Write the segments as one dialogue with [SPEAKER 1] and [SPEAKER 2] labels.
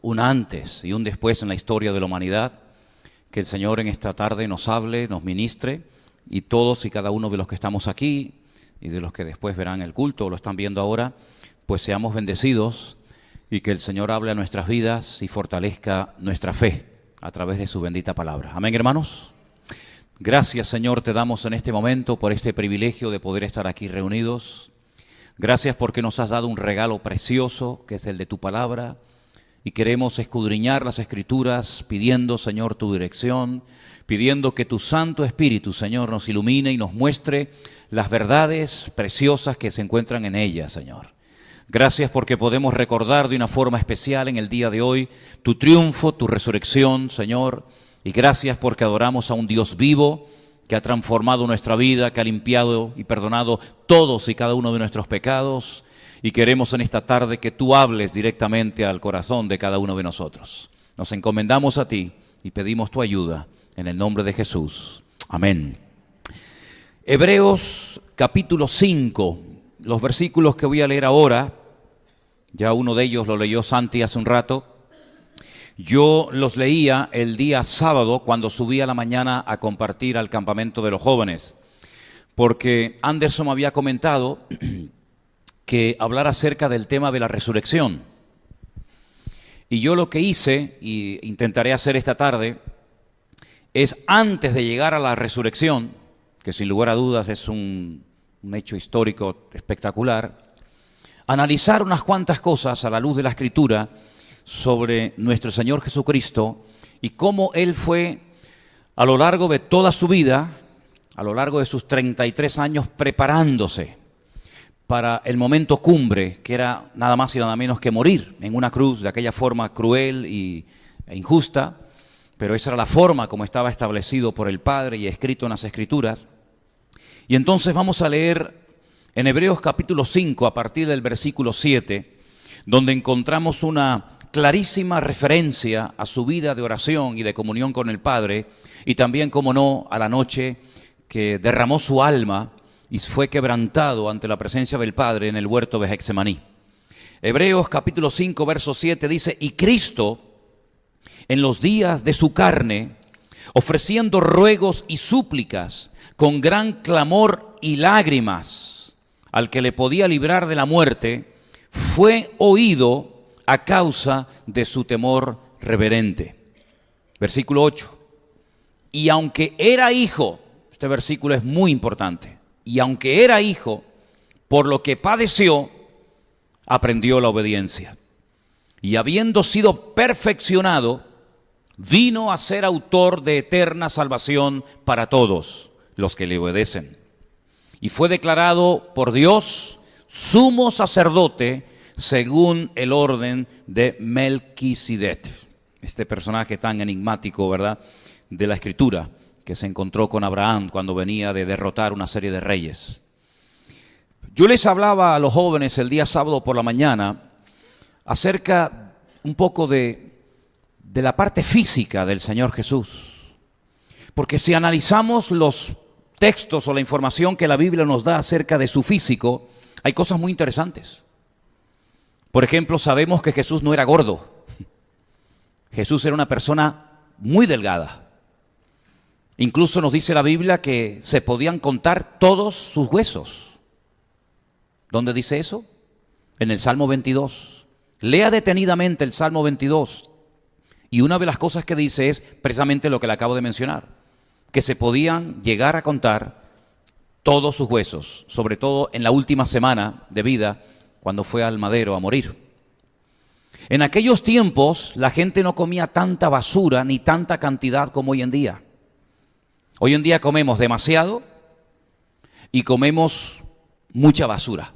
[SPEAKER 1] un antes y un después en la historia de la humanidad. Que el Señor en esta tarde nos hable, nos ministre, y todos y cada uno de los que estamos aquí y de los que después verán el culto o lo están viendo ahora, pues seamos bendecidos y que el Señor hable a nuestras vidas y fortalezca nuestra fe a través de su bendita palabra. Amén, hermanos. Gracias, Señor, te damos en este momento por este privilegio de poder estar aquí reunidos. Gracias porque nos has dado un regalo precioso que es el de tu palabra. Y queremos escudriñar las Escrituras pidiendo, Señor, tu dirección, pidiendo que tu Santo Espíritu, Señor, nos ilumine y nos muestre las verdades preciosas que se encuentran en ellas, Señor. Gracias porque podemos recordar de una forma especial en el día de hoy tu triunfo, tu resurrección, Señor. Y gracias porque adoramos a un Dios vivo que ha transformado nuestra vida, que ha limpiado y perdonado todos y cada uno de nuestros pecados. Y queremos en esta tarde que tú hables directamente al corazón de cada uno de nosotros. Nos encomendamos a ti y pedimos tu ayuda en el nombre de Jesús. Amén. Hebreos capítulo 5, los versículos que voy a leer ahora, ya uno de ellos lo leyó Santi hace un rato. Yo los leía el día sábado cuando subí a la mañana a compartir al campamento de los jóvenes, porque Anderson me había comentado que hablar acerca del tema de la resurrección. Y yo lo que hice, y intentaré hacer esta tarde, es antes de llegar a la resurrección, que sin lugar a dudas es un hecho histórico espectacular, analizar unas cuantas cosas a la luz de la Escritura sobre nuestro Señor Jesucristo y cómo Él fue a lo largo de toda su vida, a lo largo de sus 33 años preparándose para el momento cumbre, que era nada más y nada menos que morir en una cruz de aquella forma cruel e injusta, pero esa era la forma como estaba establecido por el Padre y escrito en las Escrituras. Y entonces vamos a leer en Hebreos capítulo 5, a partir del versículo 7, donde encontramos una clarísima referencia a su vida de oración y de comunión con el Padre, y también, como no, a la noche que derramó su alma y fue quebrantado ante la presencia del Padre en el huerto de Getsemaní. Hebreos capítulo 5, verso 7 dice: y Cristo, en los días de su carne, ofreciendo ruegos y súplicas con gran clamor y lágrimas al que le podía librar de la muerte, fue oído a causa de su temor reverente. Versículo 8. Y aunque era hijo, este versículo es muy importante, y aunque era hijo, por lo que padeció, aprendió la obediencia. Y habiendo sido perfeccionado, vino a ser autor de eterna salvación para todos los que le obedecen. Y fue declarado por Dios sumo sacerdote según el orden de Melquisedec. Este personaje tan enigmático, ¿verdad?, de la Escritura, que se encontró con Abraham cuando venía de derrotar una serie de reyes. Yo les hablaba a los jóvenes el día sábado por la mañana acerca un poco de la parte física del Señor Jesús. Porque si analizamos los textos o la información que la Biblia nos da acerca de su físico, hay cosas muy interesantes. Por ejemplo, sabemos que Jesús no era gordo. Jesús era una persona muy delgada. Incluso nos dice la Biblia que se podían contar todos sus huesos. ¿Dónde dice eso? En el Salmo 22. Lea detenidamente el Salmo 22. Y una de las cosas que dice es precisamente lo que le acabo de mencionar, que se podían llegar a contar todos sus huesos, sobre todo en la última semana de vida, cuando fue al madero a morir. En aquellos tiempos la gente no comía tanta basura ni tanta cantidad como hoy en día. Hoy en día comemos demasiado y comemos mucha basura.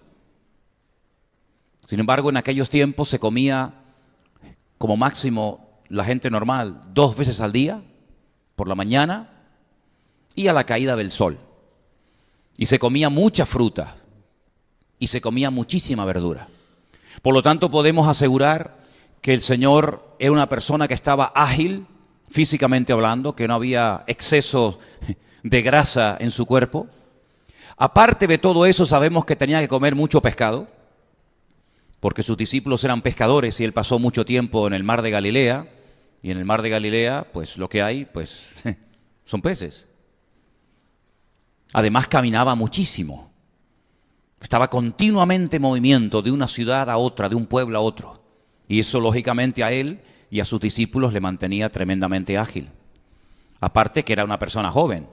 [SPEAKER 1] Sin embargo, en aquellos tiempos se comía como máximo la gente normal 2 veces al día, por la mañana y a la caída del sol. Y se comía mucha fruta y se comía muchísima verdura. Por lo tanto, podemos asegurar que el Señor era una persona que estaba ágil, físicamente hablando, que no había exceso de grasa en su cuerpo. Aparte de todo eso, sabemos que tenía que comer mucho pescado, porque sus discípulos eran pescadores y él pasó mucho tiempo en el mar de Galilea, y en el mar de Galilea, pues lo que hay, pues son peces. Además caminaba muchísimo. Estaba continuamente en movimiento de una ciudad a otra, de un pueblo a otro. Y eso lógicamente a él y a sus discípulos le mantenía tremendamente ágil. Aparte que era una persona joven.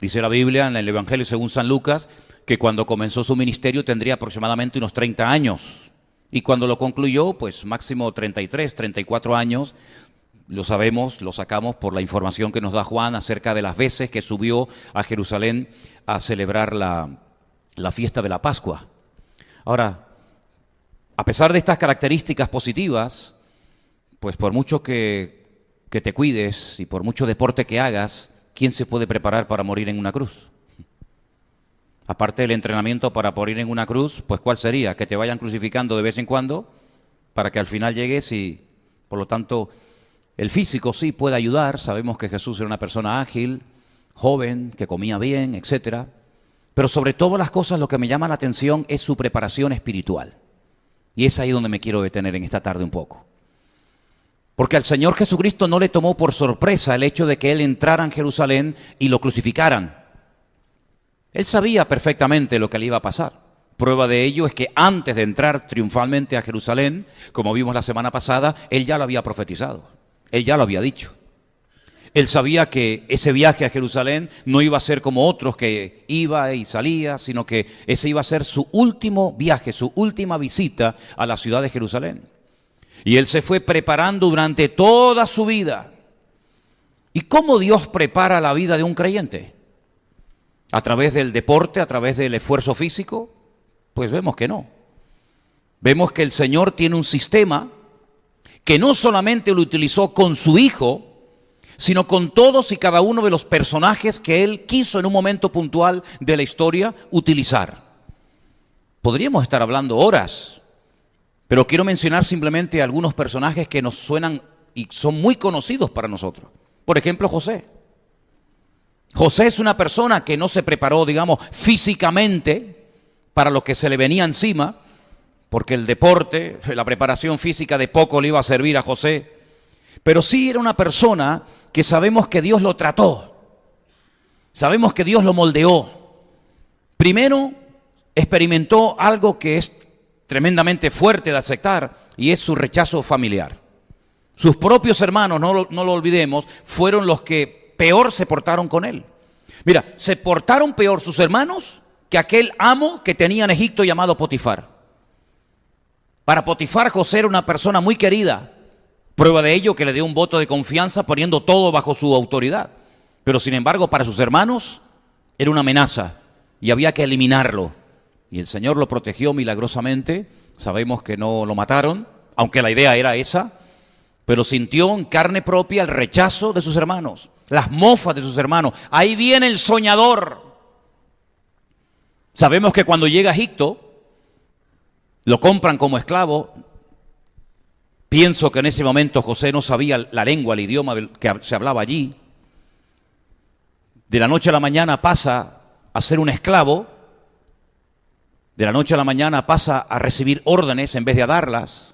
[SPEAKER 1] Dice la Biblia en el Evangelio según San Lucas que cuando comenzó su ministerio tendría aproximadamente unos 30 años. Y cuando lo concluyó, pues máximo 33, 34 años. Lo sabemos, lo sacamos por la información que nos da Juan acerca de las veces que subió a Jerusalén a celebrar la fiesta de la Pascua. Ahora, a pesar de estas características positivas, pues por mucho que te cuides y por mucho deporte que hagas, ¿quién se puede preparar para morir en una cruz? Aparte del entrenamiento para morir en una cruz, pues ¿cuál sería? Que te vayan crucificando de vez en cuando para que al final llegues y, por lo tanto, el físico sí puede ayudar. Sabemos que Jesús era una persona ágil, joven, que comía bien, etcétera. Pero sobre todas las cosas lo que me llama la atención es su preparación espiritual. Y es ahí donde me quiero detener en esta tarde un poco. Porque al Señor Jesucristo no le tomó por sorpresa el hecho de que Él entrara en Jerusalén y lo crucificaran. Él sabía perfectamente lo que le iba a pasar. Prueba de ello es que antes de entrar triunfalmente a Jerusalén, como vimos la semana pasada, Él ya lo había profetizado. Él ya lo había dicho. Él sabía que ese viaje a Jerusalén no iba a ser como otros que iba y salía, sino que ese iba a ser su último viaje, su última visita a la ciudad de Jerusalén. Y él se fue preparando durante toda su vida. ¿Y cómo Dios prepara la vida de un creyente? ¿A través del deporte, a través del esfuerzo físico? Pues vemos que no. Vemos que el Señor tiene un sistema que no solamente lo utilizó con su Hijo, sino con todos y cada uno de los personajes que Él quiso en un momento puntual de la historia utilizar. Podríamos estar hablando horas, pero quiero mencionar simplemente algunos personajes que nos suenan y son muy conocidos para nosotros. Por ejemplo, José. José es una persona que no se preparó, digamos, físicamente para lo que se le venía encima, porque el deporte, la preparación física de poco le iba a servir a José, pero sí era una persona que sabemos que Dios lo trató, sabemos que Dios lo moldeó. Primero, experimentó algo que es tremendamente fuerte de aceptar, y es su rechazo familiar. Sus propios hermanos, no lo olvidemos, fueron los que peor se portaron con él. Mira, se portaron peor sus hermanos que aquel amo que tenía en Egipto llamado Potifar. Para Potifar, José era una persona muy querida. Prueba de ello que le dio un voto de confianza poniendo todo bajo su autoridad. Pero sin embargo, para sus hermanos era una amenaza y había que eliminarlo. Y el Señor lo protegió milagrosamente. Sabemos que no lo mataron, aunque la idea era esa, pero sintió en carne propia el rechazo de sus hermanos, las mofas de sus hermanos. Ahí viene el soñador. Sabemos que cuando llega a Egipto, lo compran como esclavo. Pienso que en ese momento José no sabía la lengua, el idioma que se hablaba allí. De la noche a la mañana pasa a ser un esclavo. De la noche a la mañana pasa a recibir órdenes en vez de a darlas.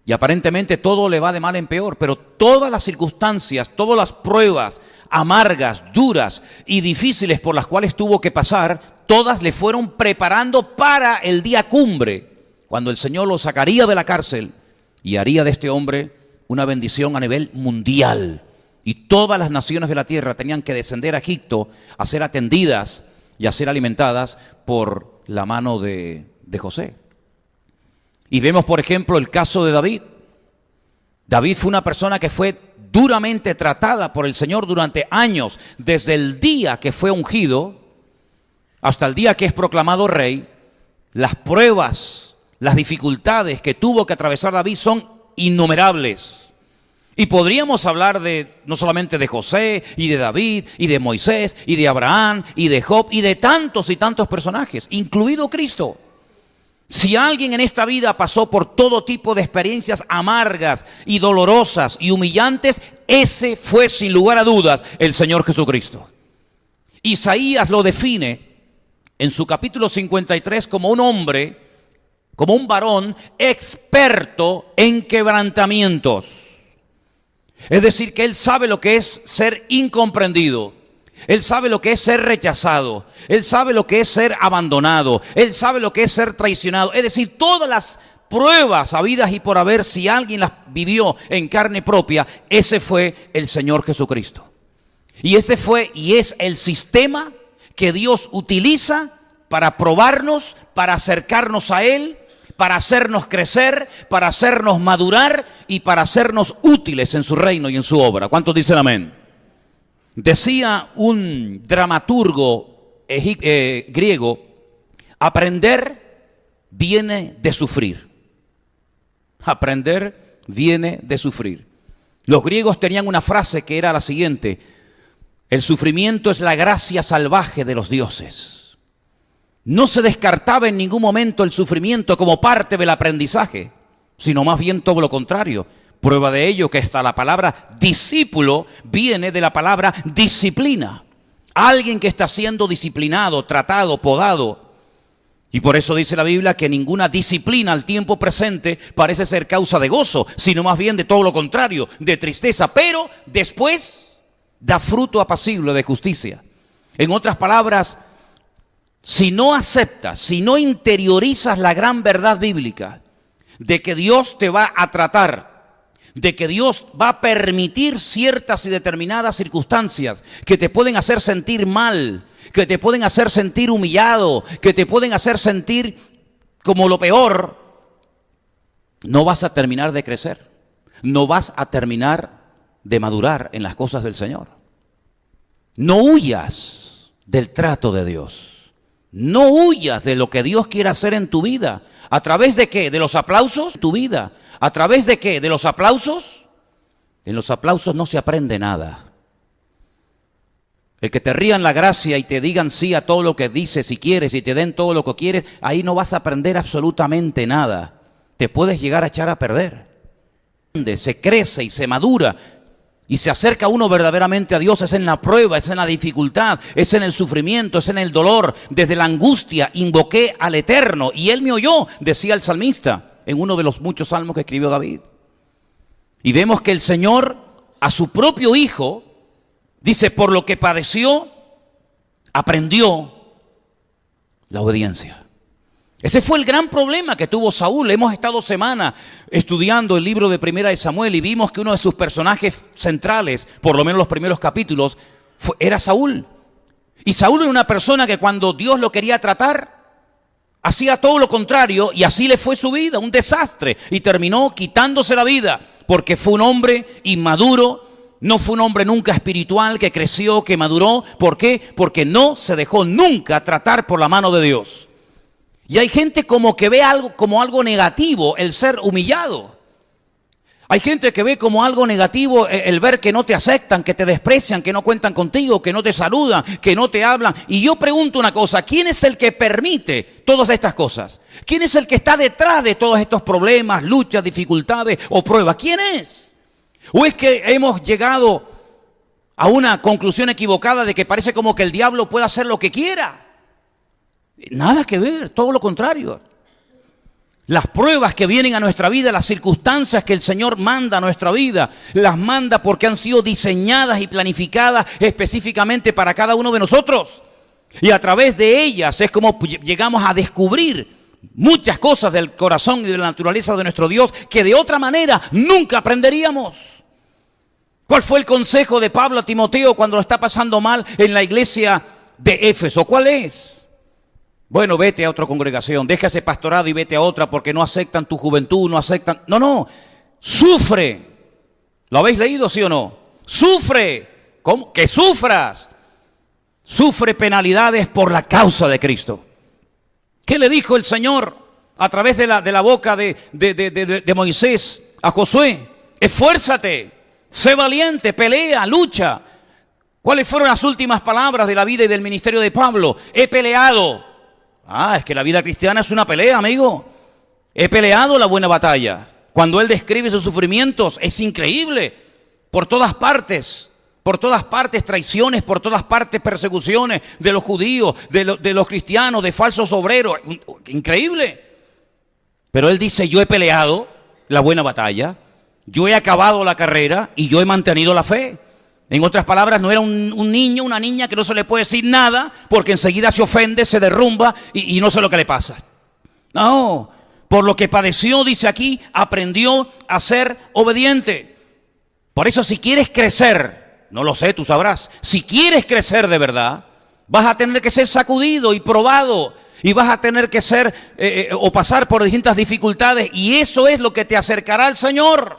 [SPEAKER 1] Y aparentemente todo le va de mal en peor, pero todas las circunstancias, todas las pruebas amargas, duras y difíciles por las cuales tuvo que pasar, todas le fueron preparando para el día cumbre, cuando el Señor lo sacaría de la cárcel y haría de este hombre una bendición a nivel mundial. Y todas las naciones de la tierra tenían que descender a Egipto a ser atendidas y a ser alimentadas por la mano de José. Y vemos, por ejemplo, el caso de David. David fue una persona que fue duramente tratada por el Señor durante años, desde el día que fue ungido hasta el día que es proclamado rey. Las pruebas, las dificultades que tuvo que atravesar David son innumerables. Y podríamos hablar no solamente de José y de David y de Moisés y de Abraham y de Job y de tantos y tantos personajes, incluido Cristo. Si alguien en esta vida pasó por todo tipo de experiencias amargas y dolorosas y humillantes, ese fue sin lugar a dudas el Señor Jesucristo. Isaías lo define en su capítulo 53 como un hombre como un varón experto en quebrantamientos. Es decir, que él sabe lo que es ser incomprendido. Él sabe lo que es ser rechazado. Él sabe lo que es ser abandonado. Él sabe lo que es ser traicionado. Es decir, todas las pruebas habidas y por haber, si alguien las vivió en carne propia, ese fue el Señor Jesucristo. Y ese fue y es el sistema que Dios utiliza para probarnos, para acercarnos a Él, para hacernos crecer, para hacernos madurar y para hacernos útiles en su reino y en su obra. ¿Cuántos dicen amén? Decía un dramaturgo griego, aprender viene de sufrir. Aprender viene de sufrir. Los griegos tenían una frase que era la siguiente: el sufrimiento es la gracia salvaje de los dioses. No se descartaba en ningún momento el sufrimiento como parte del aprendizaje, sino más bien todo lo contrario. Prueba de ello que hasta la palabra discípulo viene de la palabra disciplina. Alguien que está siendo disciplinado, tratado, podado. Y por eso dice la Biblia que ninguna disciplina al tiempo presente parece ser causa de gozo, sino más bien de todo lo contrario, de tristeza. Pero después da fruto apacible de justicia. En otras palabras, si no aceptas, si no interiorizas la gran verdad bíblica de que Dios te va a tratar, de que Dios va a permitir ciertas y determinadas circunstancias que te pueden hacer sentir mal, que te pueden hacer sentir humillado, que te pueden hacer sentir como lo peor, no vas a terminar de crecer, no vas a terminar de madurar en las cosas del Señor. No huyas del trato de Dios. No huyas de lo que Dios quiere hacer en tu vida. ¿A través de qué? ¿De los aplausos? Tu vida. ¿A través de qué? ¿De los aplausos? En los aplausos no se aprende nada. El que te rían la gracia y te digan sí a todo lo que dices y quieres y te den todo lo que quieres, ahí no vas a aprender absolutamente nada. Te puedes llegar a echar a perder. Se crece y se madura. Y se acerca uno verdaderamente a Dios, es en la prueba, es en la dificultad, es en el sufrimiento, es en el dolor. Desde la angustia invoqué al Eterno y Él me oyó, decía el salmista, en uno de los muchos salmos que escribió David. Y vemos que el Señor a su propio Hijo, dice, por lo que padeció, aprendió la obediencia. Ese fue el gran problema que tuvo Saúl. Hemos estado semanas estudiando el libro de Primera de Samuel y vimos que uno de sus personajes centrales, por lo menos los primeros capítulos, era Saúl. Y Saúl era una persona que cuando Dios lo quería tratar, hacía todo lo contrario y así le fue su vida, un desastre. Y terminó quitándose la vida porque fue un hombre inmaduro, no fue un hombre nunca espiritual que creció, que maduró. ¿Por qué? Porque no se dejó nunca tratar por la mano de Dios. Y hay gente como que ve algo como algo negativo el ser humillado. Hay gente que ve como algo negativo el ver que no te aceptan, que te desprecian, que no cuentan contigo, que no te saludan, que no te hablan. Y yo pregunto una cosa, ¿quién es el que permite todas estas cosas? ¿Quién es el que está detrás de todos estos problemas, luchas, dificultades o pruebas? ¿Quién es? ¿O es que hemos llegado a una conclusión equivocada de que parece como que el diablo puede hacer lo que quiera? Nada que ver, todo lo contrario. Las pruebas que vienen a nuestra vida, las circunstancias que el Señor manda a nuestra vida, las manda porque han sido diseñadas y planificadas específicamente para cada uno de nosotros. Y a través de ellas es como llegamos a descubrir muchas cosas del corazón y de la naturaleza de nuestro Dios que de otra manera nunca aprenderíamos. ¿Cuál fue el consejo de Pablo a Timoteo cuando lo está pasando mal en la iglesia de Éfeso? ¿Cuál es? Bueno, vete a otra congregación, deja ese pastorado y vete a otra porque no aceptan tu juventud, no aceptan... No, sufre. ¿Lo habéis leído, sí o no? Sufre. ¿Cómo? Que sufras. Sufre penalidades por la causa de Cristo. ¿Qué le dijo el Señor a través de la boca de Moisés a Josué? Esfuérzate, sé valiente, pelea, lucha. ¿Cuáles fueron las últimas palabras de la vida y del ministerio de Pablo? He peleado. Es que la vida cristiana es una pelea, amigo. He peleado la buena batalla. Cuando él describe sus sufrimientos, es increíble. Por todas partes traiciones, por todas partes persecuciones de los judíos, de los cristianos, de falsos obreros. Increíble. Pero él dice, yo he peleado la buena batalla, yo he acabado la carrera y yo he mantenido la fe. En otras palabras, no era un niño, una niña que no se le puede decir nada porque enseguida se ofende, se derrumba y no sé lo que le pasa. No, por lo que padeció, dice aquí, aprendió a ser obediente. Por eso si quieres crecer, no lo sé, tú sabrás, si quieres crecer de verdad, vas a tener que ser sacudido y probado. Y vas a tener que ser o pasar por distintas dificultades. Y eso es lo que te acercará al Señor.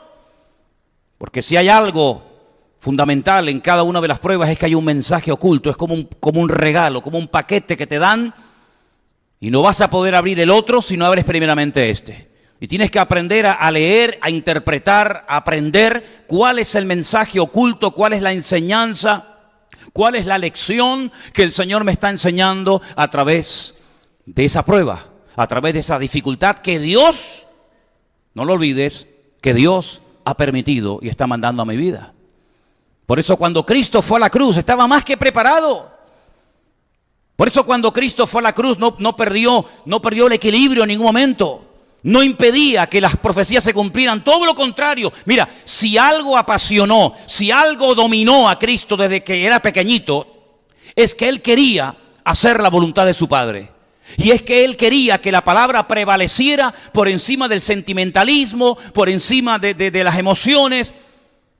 [SPEAKER 1] Porque si hay algo fundamental en cada una de las pruebas es que hay un mensaje oculto. Es como un regalo, como un paquete que te dan. Y no vas a poder abrir el otro si no abres primeramente este. Y tienes que aprender a leer, a interpretar, a aprender cuál es el mensaje oculto, cuál es la enseñanza, cuál es la lección que el Señor me está enseñando a través de esa prueba, a través de esa dificultad que Dios, no lo olvides, que Dios ha permitido y está mandando a mi vida. Por eso cuando Cristo fue a la cruz estaba más que preparado. Por eso cuando Cristo fue a la cruz no perdió el equilibrio en ningún momento. No impedía que las profecías se cumplieran, todo lo contrario. Mira, si algo apasionó, si algo dominó a Cristo desde que era pequeñito, es que Él quería hacer la voluntad de su Padre. Y es que Él quería que la palabra prevaleciera por encima del sentimentalismo, por encima de las emociones.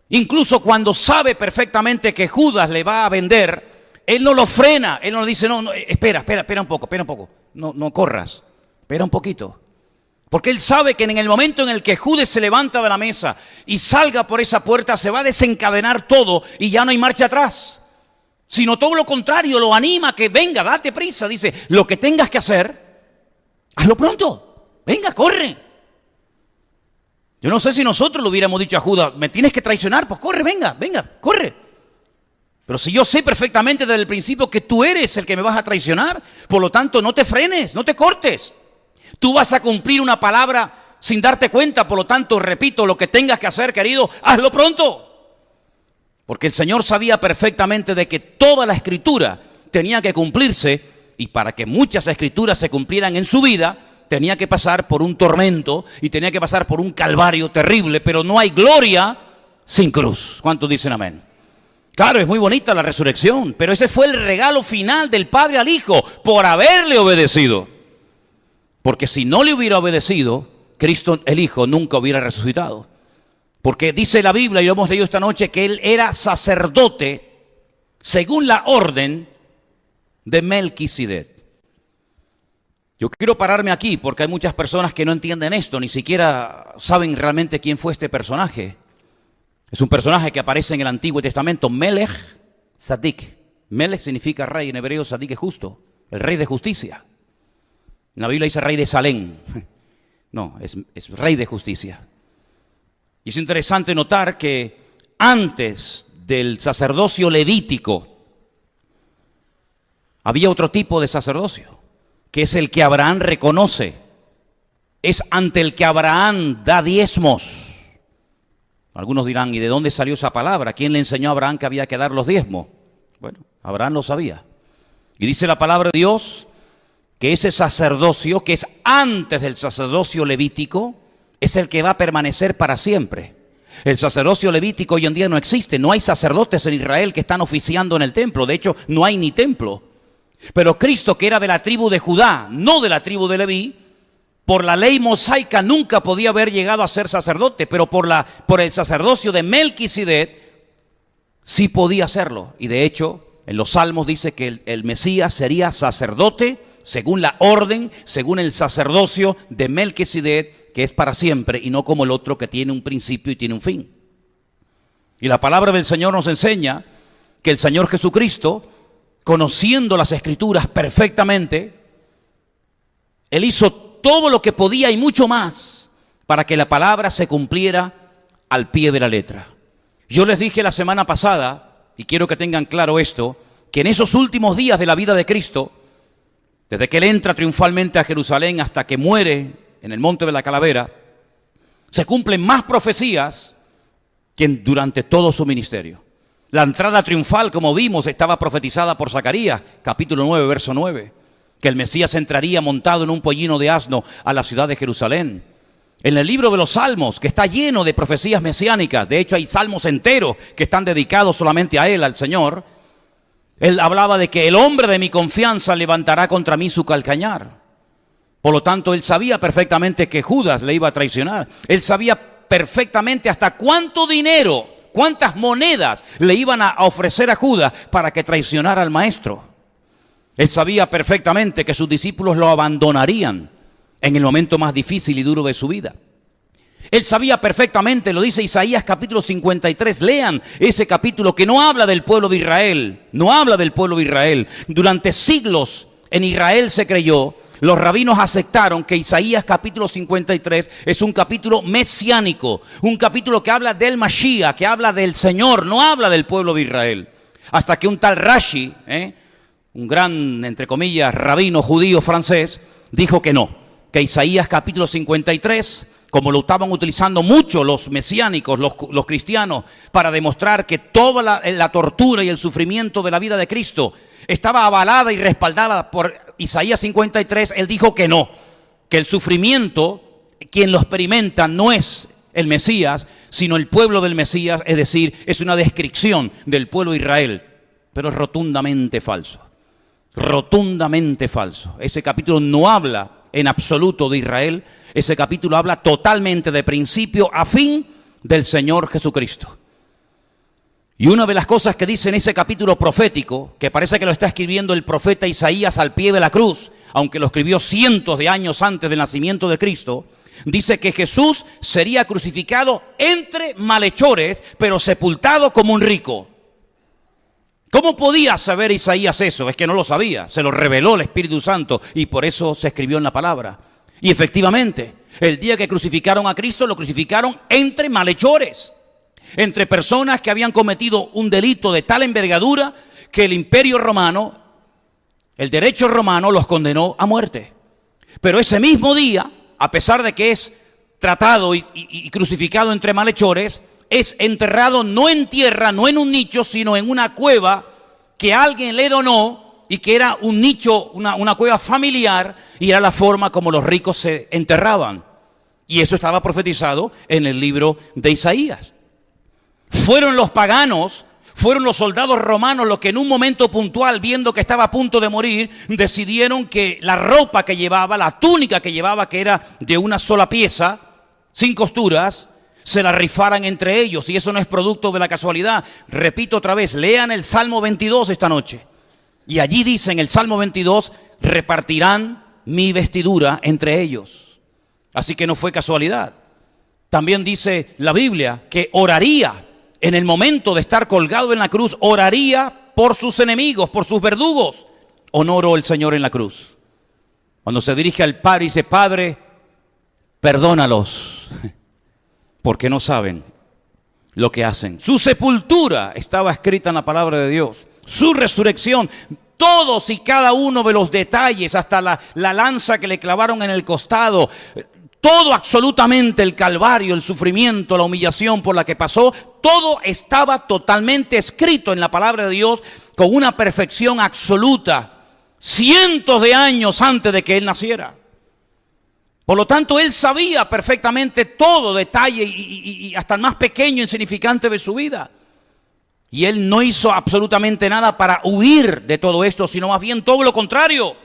[SPEAKER 1] Incluso cuando sabe perfectamente que Judas le va a vender, Él no lo frena, Él no le dice, no, espera un poco, no corras, espera un poquito. Porque Él sabe que en el momento en el que Judas se levanta de la mesa y salga por esa puerta, se va a desencadenar todo y ya no hay marcha atrás. Sino todo lo contrario, lo anima que venga, date prisa. Dice, lo que tengas que hacer, hazlo pronto. Venga, corre. Yo no sé si nosotros le hubiéramos dicho a Judas, me tienes que traicionar, pues corre, venga, corre. Pero si yo sé perfectamente desde el principio que tú eres el que me vas a traicionar, por lo tanto no te frenes, no te cortes. Tú vas a cumplir una palabra sin darte cuenta, por lo tanto, repito, lo que tengas que hacer, querido, hazlo pronto. Porque el Señor sabía perfectamente de que toda la Escritura tenía que cumplirse y para que muchas Escrituras se cumplieran en su vida, tenía que pasar por un tormento y tenía que pasar por un calvario terrible, pero no hay gloria sin cruz. ¿Cuántos dicen amén? Claro, es muy bonita la resurrección, pero ese fue el regalo final del Padre al Hijo por haberle obedecido. Porque si no le hubiera obedecido, Cristo el Hijo nunca hubiera resucitado. Porque dice la Biblia, y lo hemos leído esta noche, que Él era sacerdote según la orden de Melquisedec. Yo quiero pararme aquí porque hay muchas personas que no entienden esto, ni siquiera saben realmente quién fue este personaje. Es un personaje que aparece en el Antiguo Testamento, Melech Sadik. Melech significa rey, en hebreo Sadik es justo, el rey de justicia. En la Biblia dice rey de Salem. No, es rey de justicia. Y es interesante notar que antes del sacerdocio levítico había otro tipo de sacerdocio, que es el que Abraham reconoce. Es ante el que Abraham da diezmos. Algunos dirán, ¿y de dónde salió esa palabra? ¿Quién le enseñó a Abraham que había que dar los diezmos? Bueno, Abraham lo sabía. Y dice la palabra de Dios que ese sacerdocio, que es antes del sacerdocio levítico, es el que va a permanecer para siempre. El sacerdocio levítico hoy en día no existe. No hay sacerdotes en Israel que están oficiando en el templo. De hecho, no hay ni templo. Pero Cristo, que era de la tribu de Judá, no de la tribu de Leví, por la ley mosaica nunca podía haber llegado a ser sacerdote, pero por el sacerdocio de Melquisedec sí podía hacerlo. Y de hecho, en los Salmos dice que el Mesías sería sacerdote según la orden, según el sacerdocio de Melquisedec, que es para siempre y no como el otro que tiene un principio y tiene un fin. Y la palabra del Señor nos enseña que el Señor Jesucristo, conociendo las Escrituras perfectamente, Él hizo todo lo que podía y mucho más para que la palabra se cumpliera al pie de la letra. Yo les dije la semana pasada, y quiero que tengan claro esto, que en esos últimos días de la vida de Cristo, desde que Él entra triunfalmente a Jerusalén hasta que muere en el Monte de la Calavera, se cumplen más profecías que durante todo su ministerio. La entrada triunfal, como vimos, estaba profetizada por Zacarías, capítulo 9, verso 9. que el Mesías entraría montado en un pollino de asno a la ciudad de Jerusalén. En el libro de los Salmos, que está lleno de profecías mesiánicas, de hecho hay salmos enteros que están dedicados solamente a Él, al Señor, Él hablaba de que el hombre de mi confianza levantará contra mí su calcañar. Por lo tanto, Él sabía perfectamente que Judas le iba a traicionar. Él sabía perfectamente hasta cuánto dinero, cuántas monedas le iban a ofrecer a Judas para que traicionara al Maestro. Él sabía perfectamente que sus discípulos lo abandonarían en el momento más difícil y duro de su vida. Él sabía perfectamente, lo dice Isaías capítulo 53, lean ese capítulo que no habla del pueblo de Israel, no habla del pueblo de Israel. Durante siglos en Israel se creyó, los rabinos aceptaron que Isaías capítulo 53 es un capítulo mesiánico, un capítulo que habla del Mashiach, que habla del Señor, no habla del pueblo de Israel. Hasta que un tal Rashi, un gran, entre comillas, rabino judío francés, dijo que no, que Isaías capítulo 53, como lo estaban utilizando mucho los mesiánicos, los cristianos, para demostrar que toda la tortura y el sufrimiento de la vida de Cristo estaba avalada y respaldada por Isaías 53, él dijo que no, que el sufrimiento, quien lo experimenta no es el Mesías, sino el pueblo del Mesías, es decir, es una descripción del pueblo de Israel, pero es rotundamente falso, rotundamente falso. Ese capítulo no habla en absoluto de Israel, ese capítulo habla totalmente de principio a fin del Señor Jesucristo. Y una de las cosas que dice en ese capítulo profético, que parece que lo está escribiendo el profeta Isaías al pie de la cruz, aunque lo escribió cientos de años antes del nacimiento de Cristo, dice que Jesús sería crucificado entre malhechores, pero sepultado como un rico. ¿Cómo podía saber Isaías eso? Es que no lo sabía, se lo reveló el Espíritu Santo y por eso se escribió en la palabra. Y efectivamente, el día que crucificaron a Cristo, lo crucificaron entre malhechores, entre personas que habían cometido un delito de tal envergadura que el imperio romano, el derecho romano los condenó a muerte. Pero ese mismo día, a pesar de que es tratado y crucificado entre malhechores, es enterrado no en tierra, no en un nicho, sino en una cueva que alguien le donó y que era un nicho, una cueva familiar, y era la forma como los ricos se enterraban. Y eso estaba profetizado en el libro de Isaías. Fueron los paganos, fueron los soldados romanos los que en un momento puntual, viendo que estaba a punto de morir, decidieron que la ropa que llevaba, la túnica que llevaba, que era de una sola pieza, sin costuras, se la rifaran entre ellos, y eso no es producto de la casualidad. Repito otra vez, lean el Salmo 22 esta noche, y allí dice en el Salmo 22, repartirán mi vestidura entre ellos. Así que no fue casualidad. También dice la Biblia que oraría, en el momento de estar colgado en la cruz, oraría por sus enemigos, por sus verdugos. ¿O no oró el Señor en la cruz? Cuando se dirige al Padre y dice, Padre, perdónalos, porque no saben lo que hacen. Su sepultura estaba escrita en la palabra de Dios. Su resurrección, todos y cada uno de los detalles, hasta la lanza que le clavaron en el costado, todo absolutamente, el calvario, el sufrimiento, la humillación por la que pasó, todo estaba totalmente escrito en la palabra de Dios con una perfección absoluta, cientos de años antes de que Él naciera. Por lo tanto, Él sabía perfectamente todo detalle y hasta el más pequeño insignificante de su vida. Y Él no hizo absolutamente nada para huir de todo esto, sino más bien todo lo contrario.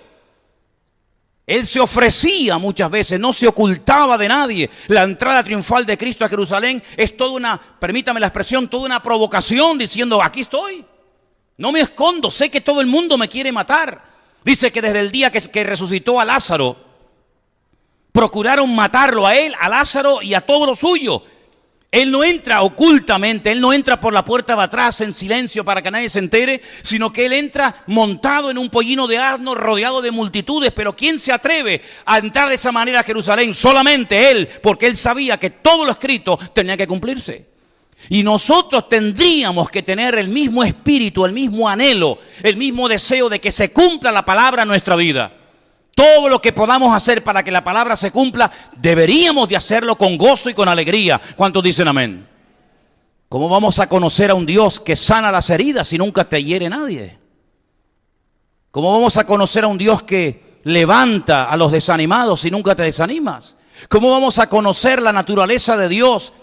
[SPEAKER 1] Él se ofrecía muchas veces, no se ocultaba de nadie. La entrada triunfal de Cristo a Jerusalén es toda una, permítame la expresión, toda una provocación diciendo, aquí estoy, no me escondo, sé que todo el mundo me quiere matar. Dice que desde el día que resucitó a Lázaro, procuraron matarlo a él, a Lázaro y a todo lo suyo. Él no entra ocultamente, Él no entra por la puerta de atrás en silencio para que nadie se entere, sino que Él entra montado en un pollino de asno rodeado de multitudes. Pero ¿quién se atreve a entrar de esa manera a Jerusalén? Solamente Él, porque Él sabía que todo lo escrito tenía que cumplirse. Y nosotros tendríamos que tener el mismo espíritu, el mismo anhelo, el mismo deseo de que se cumpla la palabra en nuestra vida. Todo lo que podamos hacer para que la palabra se cumpla, deberíamos de hacerlo con gozo y con alegría. ¿Cuántos dicen amén? ¿Cómo vamos a conocer a un Dios que sana las heridas si nunca te hiere nadie? ¿Cómo vamos a conocer a un Dios que levanta a los desanimados si nunca te desanimas? ¿Cómo vamos a conocer la naturaleza de Dios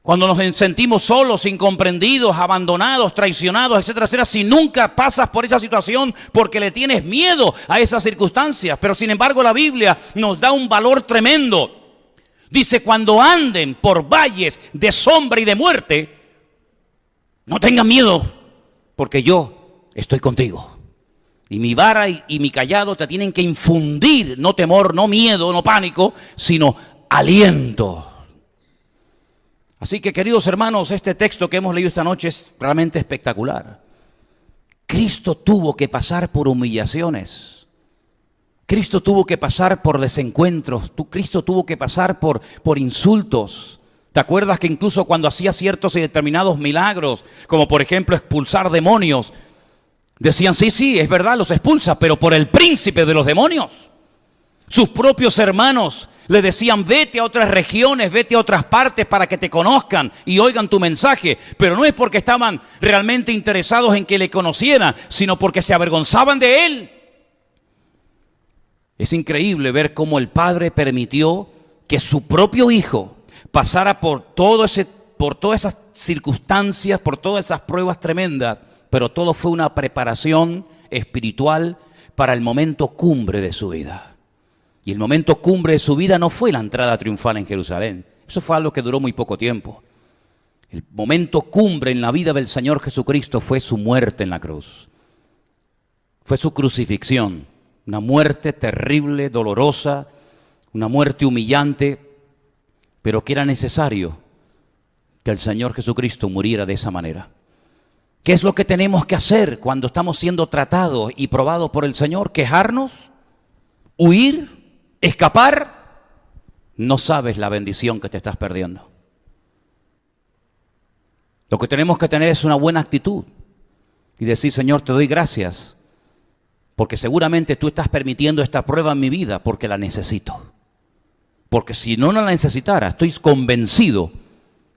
[SPEAKER 1] cuando nos sentimos solos, incomprendidos, abandonados, traicionados, etcétera, etcétera, si nunca pasas por esa situación porque le tienes miedo a esas circunstancias? Pero sin embargo la Biblia nos da un valor tremendo. Dice, cuando anden por valles de sombra y de muerte, no tengan miedo, porque yo estoy contigo. Y mi vara y mi cayado te tienen que infundir, no temor, no miedo, no pánico, sino aliento. Así que, queridos hermanos, este texto que hemos leído esta noche es realmente espectacular. Cristo tuvo que pasar por humillaciones. Cristo tuvo que pasar por desencuentros. Cristo tuvo que pasar por insultos. ¿Te acuerdas que incluso cuando hacía ciertos y determinados milagros, como por ejemplo expulsar demonios, decían, sí, es verdad, los expulsa, pero por el príncipe de los demonios? Sus propios hermanos le decían, vete a otras regiones, vete a otras partes para que te conozcan y oigan tu mensaje. Pero no es porque estaban realmente interesados en que le conocieran, sino porque se avergonzaban de él. Es increíble ver cómo el Padre permitió que su propio Hijo pasara por todas esas circunstancias, por todas esas pruebas tremendas, pero todo fue una preparación espiritual para el momento cumbre de su vida. Y el momento cumbre de su vida no fue la entrada triunfal en Jerusalén. Eso fue algo que duró muy poco tiempo. El momento cumbre en la vida del Señor Jesucristo fue su muerte en la cruz. Fue su crucifixión. Una muerte terrible, dolorosa, una muerte humillante, pero que era necesario que el Señor Jesucristo muriera de esa manera. ¿Qué es lo que tenemos que hacer cuando estamos siendo tratados y probados por el Señor? ¿Quejarnos? ¿Huir? ¿Escapar? No sabes la bendición que te estás perdiendo. Lo que tenemos que tener es una buena actitud y decir, Señor, te doy gracias, porque seguramente tú estás permitiendo esta prueba en mi vida porque la necesito. Porque si no la necesitara, estoy convencido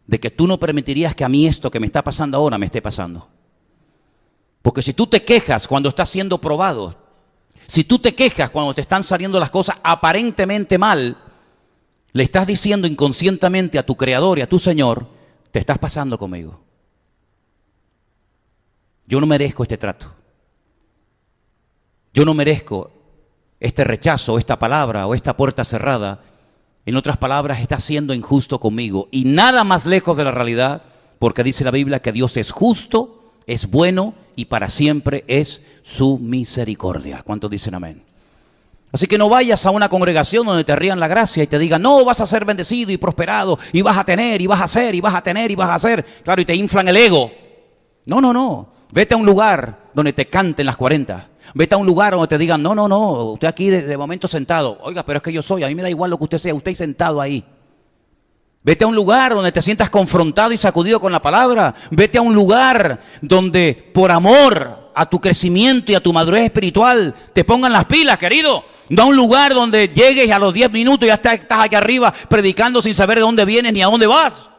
[SPEAKER 1] de que tú no permitirías que a mí esto que me está pasando ahora me esté pasando. Porque si tú te quejas cuando estás siendo probado, si tú te quejas cuando te están saliendo las cosas aparentemente mal, le estás diciendo inconscientemente a tu Creador y a tu Señor, te estás pasando conmigo. Yo no merezco este trato. Yo no merezco este rechazo, esta palabra o esta puerta cerrada. En otras palabras, estás siendo injusto conmigo. Y nada más lejos de la realidad, porque dice la Biblia que Dios es justo, es bueno y para siempre es su misericordia. ¿Cuántos dicen amén? Así que no vayas a una congregación donde te rían la gracia y te digan, no, vas a ser bendecido y prosperado y vas a tener y vas a hacer y vas a tener y vas a hacer. Claro, y te inflan el ego. No. Vete a un lugar donde te canten las 40. Vete a un lugar donde te digan, no, usted aquí de momento sentado. Oiga, pero es que yo soy, a mí me da igual lo que usted sea, usted sentado ahí. Vete a un lugar donde te sientas confrontado y sacudido con la palabra. Vete a un lugar donde por amor a tu crecimiento y a tu madurez espiritual te pongan las pilas, querido. No a un lugar donde llegues y a los 10 minutos ya estás aquí arriba predicando sin saber de dónde vienes ni a dónde vas.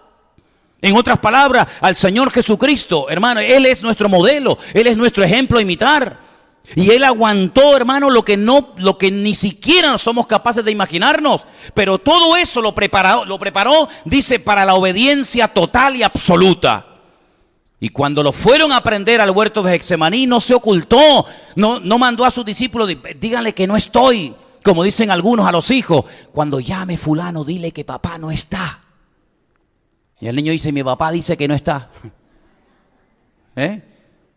[SPEAKER 1] En otras palabras, al Señor Jesucristo, hermano, Él es nuestro modelo, Él es nuestro ejemplo a imitar. Y Él aguantó, hermano, lo que ni siquiera somos capaces de imaginarnos. Pero todo eso lo preparó, dice, para la obediencia total y absoluta. Y cuando lo fueron a aprender al huerto de Getsemaní, no se ocultó, no mandó a sus discípulos, díganle que no estoy, como dicen algunos a los hijos. Cuando llame fulano, dile que papá no está. Y el niño dice, mi papá dice que no está.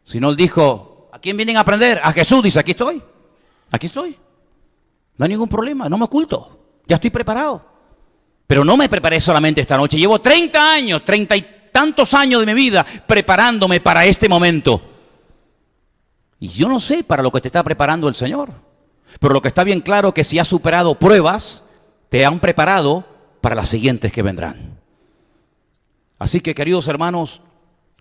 [SPEAKER 1] Si no, él dijo, ¿a quién vienen a aprender? A Jesús, dice, aquí estoy. No hay ningún problema, no me oculto, ya estoy preparado. Pero no me preparé solamente esta noche, llevo 30 y tantos años de mi vida preparándome para este momento. Y yo no sé para lo que te está preparando el Señor. Pero lo que está bien claro es que si has superado pruebas, te han preparado para las siguientes que vendrán. Así que, queridos hermanos,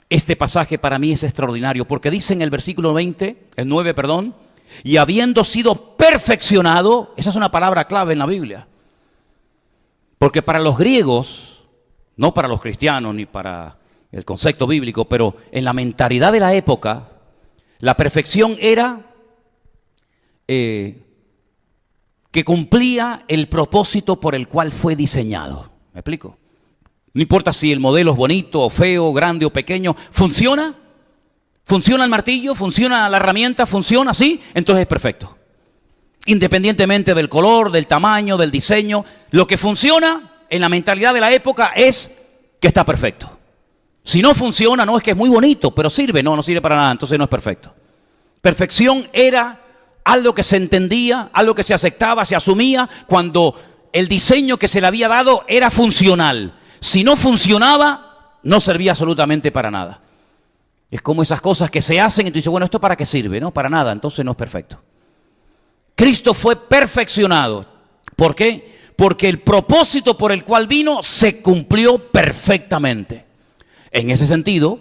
[SPEAKER 1] este pasaje para mí es extraordinario, porque dice en el versículo 9, y habiendo sido perfeccionado, esa es una palabra clave en la Biblia, porque para los griegos, no para los cristianos ni para el concepto bíblico, pero en la mentalidad de la época, la perfección era que cumplía el propósito por el cual fue diseñado. ¿Me explico? No importa si el modelo es bonito o feo, grande o pequeño, ¿funciona? ¿Funciona el martillo? ¿Funciona la herramienta? ¿Funciona? ¿Sí? Entonces es perfecto. Independientemente del color, del tamaño, del diseño, lo que funciona en la mentalidad de la época es que está perfecto. Si no funciona, no es que es muy bonito, pero sirve. No sirve para nada, entonces no es perfecto. Perfección era algo que se entendía, algo que se aceptaba, se asumía cuando el diseño que se le había dado era funcional. Si no funcionaba, no servía absolutamente para nada. Es como esas cosas que se hacen y tú dices, bueno, ¿esto para qué sirve? No, para nada, entonces no es perfecto. Cristo fue perfeccionado. ¿Por qué? Porque el propósito por el cual vino se cumplió perfectamente. En ese sentido,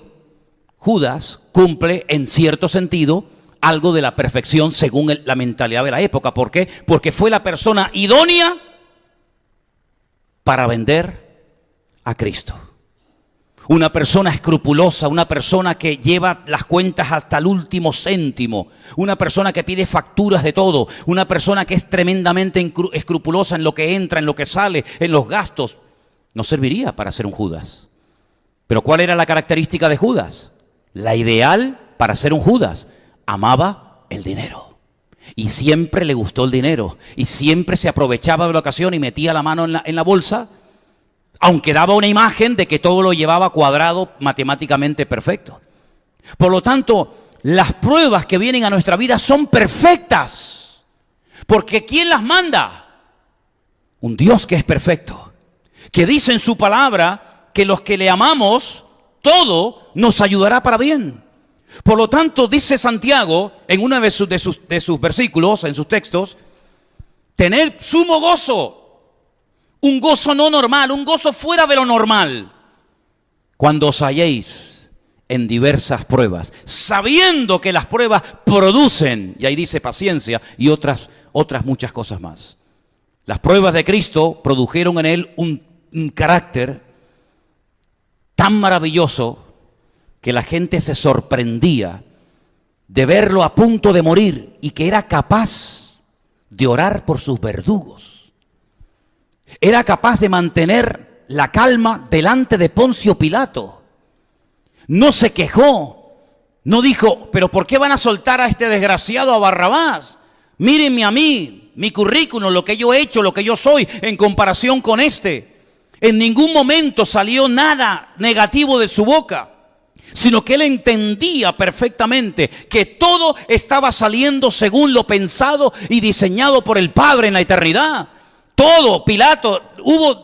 [SPEAKER 1] Judas cumple en cierto sentido algo de la perfección según la mentalidad de la época. ¿Por qué? Porque fue la persona idónea para vender a Cristo. Una persona escrupulosa, una persona que lleva las cuentas hasta el último céntimo, una persona que pide facturas de todo, una persona que es tremendamente escrupulosa en lo que entra, en lo que sale, en los gastos, no serviría para ser un Judas. Pero ¿cuál era la característica de Judas? La ideal para ser un Judas: amaba el dinero. Y siempre le gustó el dinero. Y siempre se aprovechaba de la ocasión y metía la mano en la bolsa, aunque daba una imagen de que todo lo llevaba cuadrado, matemáticamente perfecto. Por lo tanto, las pruebas que vienen a nuestra vida son perfectas. Porque ¿quién las manda? Un Dios que es perfecto, que dice en su palabra que los que le amamos, todo nos ayudará para bien. Por lo tanto, dice Santiago en uno de sus versículos, en sus textos, tener sumo gozo. Un gozo no normal, un gozo fuera de lo normal, cuando os halléis en diversas pruebas, sabiendo que las pruebas producen, y ahí dice paciencia, y otras muchas cosas más. Las pruebas de Cristo produjeron en él un carácter tan maravilloso que la gente se sorprendía de verlo a punto de morir y que era capaz de orar por sus verdugos. Era capaz de mantener la calma delante de Poncio Pilato. No se quejó, no dijo, pero ¿por qué van a soltar a este desgraciado, a Barrabás? Mírenme a mí, mi currículum, lo que yo he hecho, lo que yo soy en comparación con este. En ningún momento salió nada negativo de su boca, sino que él entendía perfectamente que todo estaba saliendo según lo pensado y diseñado por el Padre en la eternidad. Todo, Pilato,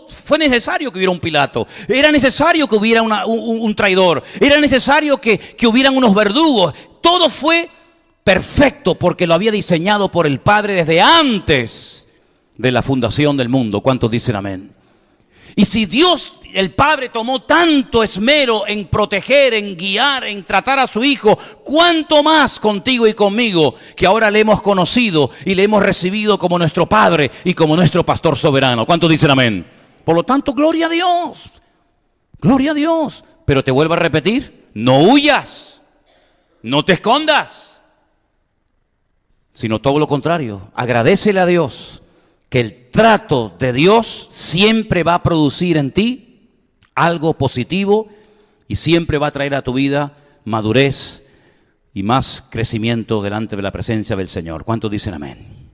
[SPEAKER 1] fue necesario que hubiera un Pilato, era necesario que hubiera un traidor, era necesario que hubieran unos verdugos. Todo fue perfecto porque lo había diseñado por el Padre desde antes de la fundación del mundo. ¿Cuántos dicen amén? Y si Dios, el Padre, tomó tanto esmero en proteger, en guiar, en tratar a su Hijo, ¿cuánto más contigo y conmigo, que ahora le hemos conocido y le hemos recibido como nuestro Padre y como nuestro Pastor soberano? ¿Cuántos dicen amén? Por lo tanto, gloria a Dios. Gloria a Dios. Pero te vuelvo a repetir, no huyas, no te escondas, sino todo lo contrario. Agradécele a Dios que el trato de Dios siempre va a producir en ti algo positivo y siempre va a traer a tu vida madurez y más crecimiento delante de la presencia del Señor. ¿Cuántos dicen amén?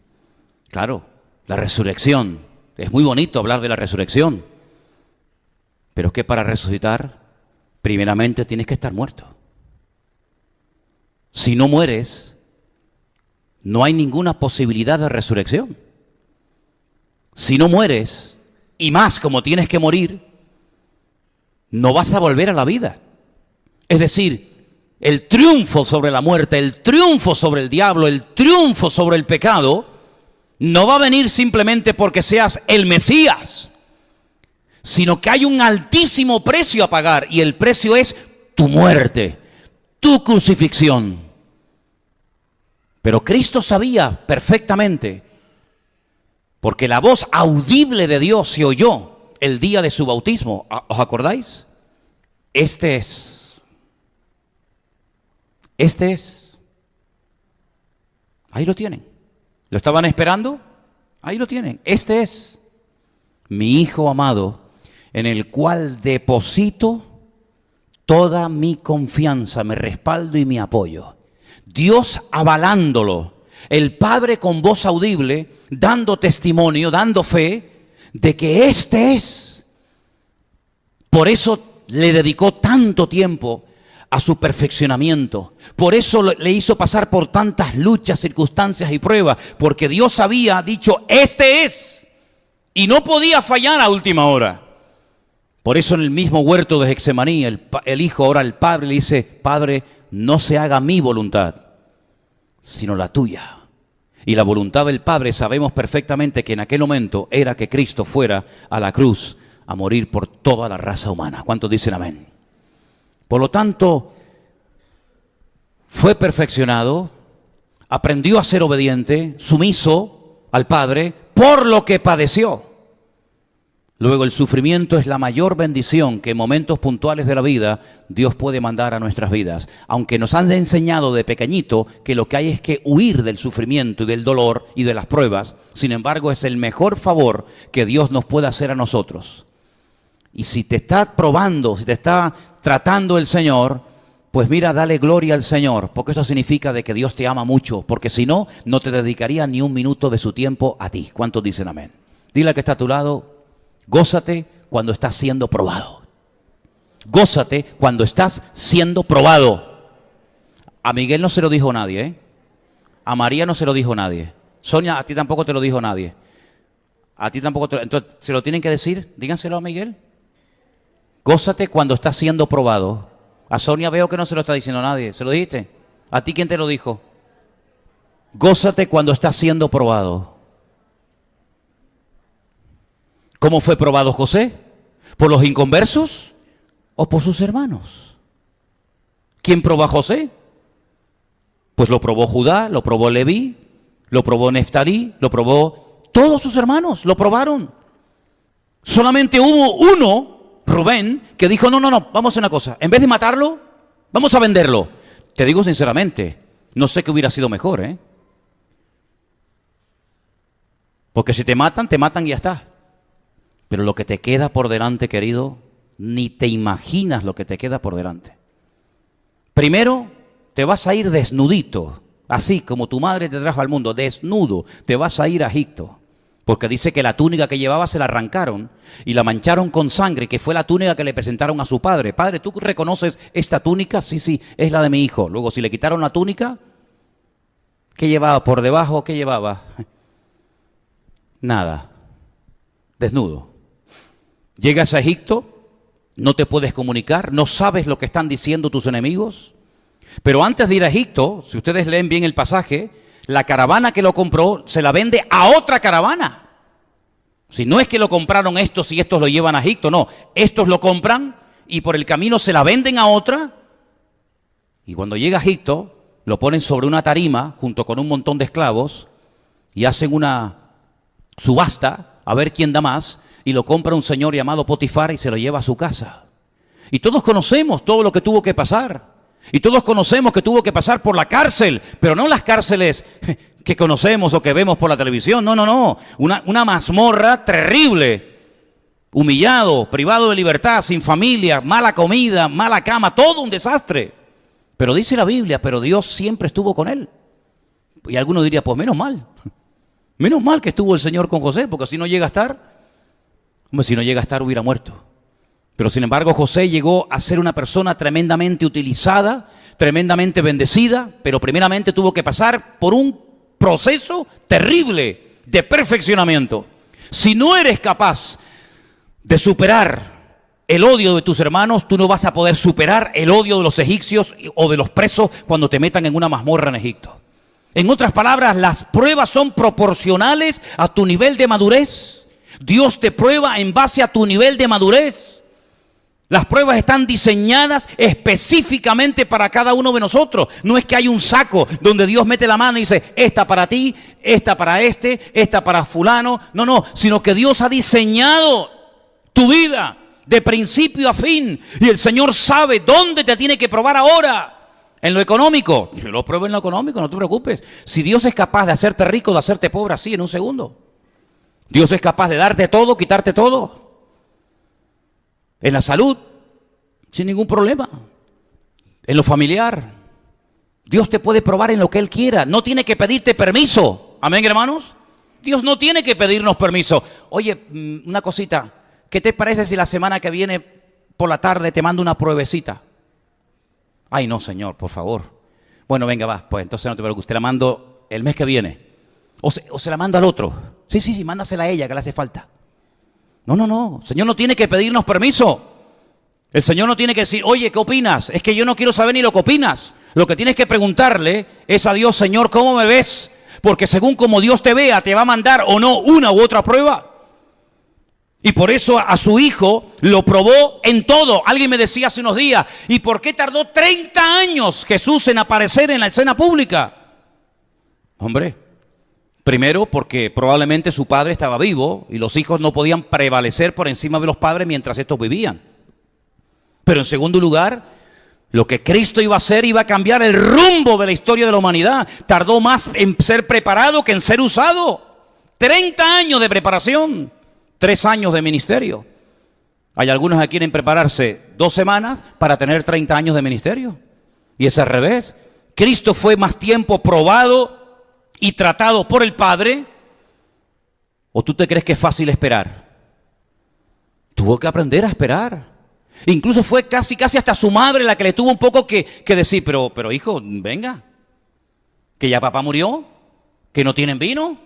[SPEAKER 1] Claro, la resurrección. Es muy bonito hablar de la resurrección, pero es que para resucitar, primeramente tienes que estar muerto. Si no mueres, no hay ninguna posibilidad de resurrección. Si no mueres, y más como tienes que morir, no vas a volver a la vida. Es decir, el triunfo sobre la muerte, el triunfo sobre el diablo, el triunfo sobre el pecado, no va a venir simplemente porque seas el Mesías, sino que hay un altísimo precio a pagar, y el precio es tu muerte, tu crucifixión. Pero Cristo sabía perfectamente, porque la voz audible de Dios se oyó el día de su bautismo. ¿Os acordáis? Este es. Ahí lo tienen. ¿Lo estaban esperando? Ahí lo tienen. Este es mi Hijo amado, en el cual deposito toda mi confianza, mi respaldo y mi apoyo. Dios avalándolo, el Padre con voz audible, dando testimonio, dando fe de que este es. Por eso le dedicó tanto tiempo a su perfeccionamiento. Por eso le hizo pasar por tantas luchas, circunstancias y pruebas, porque Dios había dicho, este es, y no podía fallar a última hora. Por eso en el mismo huerto de Getsemaní, el Hijo ora al Padre y le dice, Padre, no se haga mi voluntad, sino la tuya. Y la voluntad del Padre sabemos perfectamente que en aquel momento era que Cristo fuera a la cruz a morir por toda la raza humana. ¿Cuántos dicen amén? Por lo tanto, fue perfeccionado, aprendió a ser obediente, sumiso al Padre, por lo que padeció. Luego el sufrimiento es la mayor bendición que en momentos puntuales de la vida Dios puede mandar a nuestras vidas. Aunque nos han enseñado de pequeñito que lo que hay es que huir del sufrimiento y del dolor y de las pruebas, sin embargo es el mejor favor que Dios nos puede hacer a nosotros. Y si te está probando, si te está tratando el Señor, pues mira, dale gloria al Señor, porque eso significa de que Dios te ama mucho, porque si no, no te dedicaría ni un minuto de su tiempo a ti. ¿Cuántos dicen amén? Dile al que está a tu lado, gózate cuando estás siendo probado. Gózate cuando estás siendo probado. A Miguel no se lo dijo nadie, ¿eh? A María no se lo dijo nadie. Sonia, a ti tampoco te lo dijo nadie. A ti tampoco te lo... Entonces, ¿se lo tienen que decir? Díganselo a Miguel. Gózate cuando estás siendo probado. A Sonia veo que no se lo está diciendo nadie. ¿Se lo dijiste? ¿A ti quién te lo dijo? Gózate cuando estás siendo probado. ¿Cómo fue probado José? ¿Por los inconversos o por sus hermanos? ¿Quién probó a José? Pues lo probó Judá, lo probó Leví, lo probó Neftalí, lo probó todos sus hermanos, lo probaron. Solamente hubo uno, Rubén, que dijo, no, vamos a hacer una cosa. En vez de matarlo, vamos a venderlo. Te digo sinceramente, no sé qué hubiera sido mejor, ¿eh? Porque si te matan y ya está. Pero lo que te queda por delante, querido, ni te imaginas lo que te queda por delante. Primero, te vas a ir desnudito, así como tu madre te trajo al mundo, desnudo, te vas a ir a Egipto. Porque dice que la túnica que llevaba se la arrancaron y la mancharon con sangre, que fue la túnica que le presentaron a su padre. Padre, ¿tú reconoces esta túnica? Sí, es la de mi hijo. Luego, si le quitaron la túnica, ¿qué llevaba por debajo? ¿Qué llevaba? Nada. Desnudo. Llegas a Egipto, no te puedes comunicar, no sabes lo que están diciendo tus enemigos. Pero antes de ir a Egipto, si ustedes leen bien el pasaje, la caravana que lo compró se la vende a otra caravana. Si no es que lo compraron estos y estos lo llevan a Egipto, no. Estos lo compran y por el camino se la venden a otra. Y cuando llega a Egipto, lo ponen sobre una tarima junto con un montón de esclavos y hacen una subasta a ver quién da más. Y lo compra un señor llamado Potifar y se lo lleva a su casa. Y todos conocemos todo lo que tuvo que pasar. Y todos conocemos que tuvo que pasar por la cárcel, pero no las cárceles que conocemos o que vemos por la televisión. No. Una mazmorra terrible. Humillado, privado de libertad, sin familia, mala comida, mala cama, todo un desastre. Pero dice la Biblia, pero Dios siempre estuvo con él. Y alguno diría, pues menos mal. Menos mal que estuvo el Señor con José, porque si no llega a estar, si no llega a estar hubiera muerto. Pero sin embargo José llegó a ser una persona tremendamente utilizada, tremendamente bendecida, pero primeramente tuvo que pasar por un proceso terrible de perfeccionamiento. Si no eres capaz de superar el odio de tus hermanos, tú no vas a poder superar el odio de los egipcios o de los presos cuando te metan en una mazmorra en Egipto. En otras palabras, las pruebas son proporcionales a tu nivel de madurez. Dios te prueba en base a tu nivel de madurez. Las pruebas están diseñadas específicamente para cada uno de nosotros. No es que hay un saco donde Dios mete la mano y dice, esta para ti, esta para este, esta para fulano. No, sino que Dios ha diseñado tu vida de principio a fin. Y el Señor sabe dónde te tiene que probar ahora. En lo económico, yo lo pruebo en lo económico, no te preocupes. Si Dios es capaz de hacerte rico, de hacerte pobre así en un segundo. Dios es capaz de darte todo, quitarte todo. En la salud, sin ningún problema. En lo familiar, Dios te puede probar en lo que Él quiera. No tiene que pedirte permiso. Amén, hermanos. Dios no tiene que pedirnos permiso. Oye, una cosita. ¿Qué te parece si la semana que viene por la tarde te mando una pruebecita? Ay, no, Señor, por favor. Bueno, venga, va. Pues entonces no te preocupes. Te la mando el mes que viene. O se la mando al otro. Sí, mándasela a ella que le hace falta. No. Señor no tiene que pedirnos permiso. El Señor no tiene que decir, oye, ¿qué opinas? Es que yo no quiero saber ni lo que opinas. Lo que tienes que preguntarle es a Dios, Señor, ¿cómo me ves? Porque según como Dios te vea, te va a mandar o no una u otra prueba. Y por eso a su hijo lo probó en todo. Alguien me decía hace unos días, ¿y por qué tardó 30 años Jesús en aparecer en la escena pública? Hombre, primero porque probablemente su padre estaba vivo y los hijos no podían prevalecer por encima de los padres mientras estos vivían. Pero en segundo lugar, lo que Cristo iba a hacer iba a cambiar el rumbo de la historia de la humanidad. Tardó más en ser preparado que en ser usado. 30 años de preparación, 3 años de ministerio. Hay algunos que quieren prepararse 2 semanas para tener 30 años de ministerio. Y es al revés. Cristo fue más tiempo probado y tratado por el Padre. ¿O tú te crees que es fácil esperar? Tuvo que aprender a esperar. Incluso fue casi hasta su madre la que le tuvo un poco que decir, pero hijo, venga, que ya papá murió, que no tienen vino.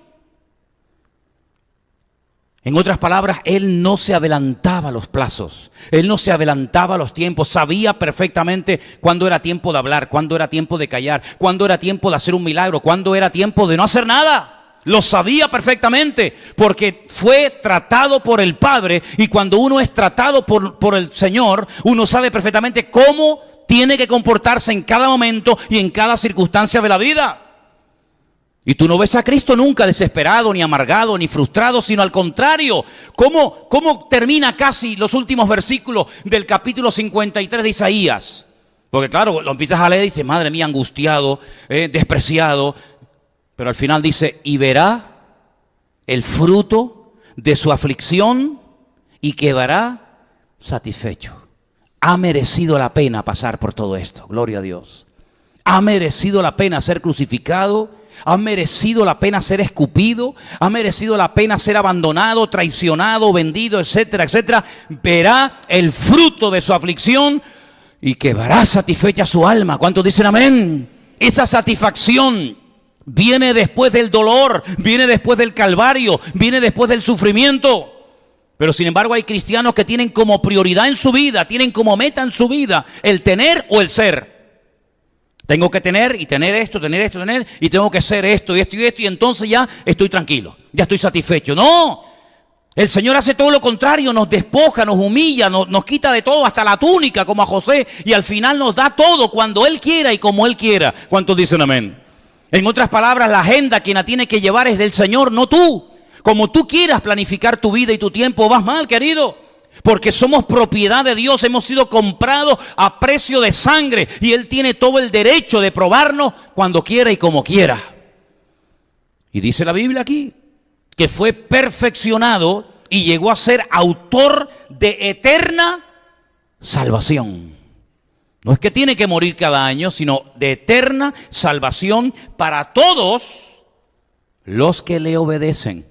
[SPEAKER 1] En otras palabras, él no se adelantaba a los plazos, él no se adelantaba a los tiempos, sabía perfectamente cuándo era tiempo de hablar, cuándo era tiempo de callar, cuándo era tiempo de hacer un milagro, cuándo era tiempo de no hacer nada. Lo sabía perfectamente porque fue tratado por el Padre, y cuando uno es tratado por el Señor, uno sabe perfectamente cómo tiene que comportarse en cada momento y en cada circunstancia de la vida. Y tú no ves a Cristo nunca desesperado, ni amargado, ni frustrado, sino al contrario. ¿Cómo termina casi los últimos versículos del capítulo 53 de Isaías? Porque claro, lo empiezas a leer y dices, madre mía, angustiado, despreciado. Pero al final dice, y verá el fruto de su aflicción y quedará satisfecho. Ha merecido la pena pasar por todo esto, gloria a Dios. Ha merecido la pena ser crucificado, ha merecido la pena ser escupido, ha merecido la pena ser abandonado, traicionado, vendido, etcétera, etcétera. Verá el fruto de su aflicción y quedará satisfecha su alma. ¿Cuántos dicen amén? Esa satisfacción viene después del dolor, viene después del calvario, viene después del sufrimiento. Pero sin embargo hay cristianos que tienen como prioridad en su vida, tienen como meta en su vida el tener o el ser. Tengo que tener y tener esto, y tengo que ser esto y esto y esto, y entonces ya estoy tranquilo, ya estoy satisfecho. No, el Señor hace todo lo contrario, nos despoja, nos humilla, nos quita de todo, hasta la túnica como a José, y al final nos da todo cuando Él quiera y como Él quiera. ¿Cuántos dicen amén? En otras palabras, la agenda quien la tiene que llevar es del Señor, no tú. Como tú quieras planificar tu vida y tu tiempo, vas mal, querido. Porque somos propiedad de Dios, hemos sido comprados a precio de sangre. Y Él tiene todo el derecho de probarnos cuando quiera y como quiera. Y dice la Biblia aquí, que fue perfeccionado y llegó a ser autor de eterna salvación. No es que tiene que morir cada año, sino de eterna salvación para todos los que le obedecen.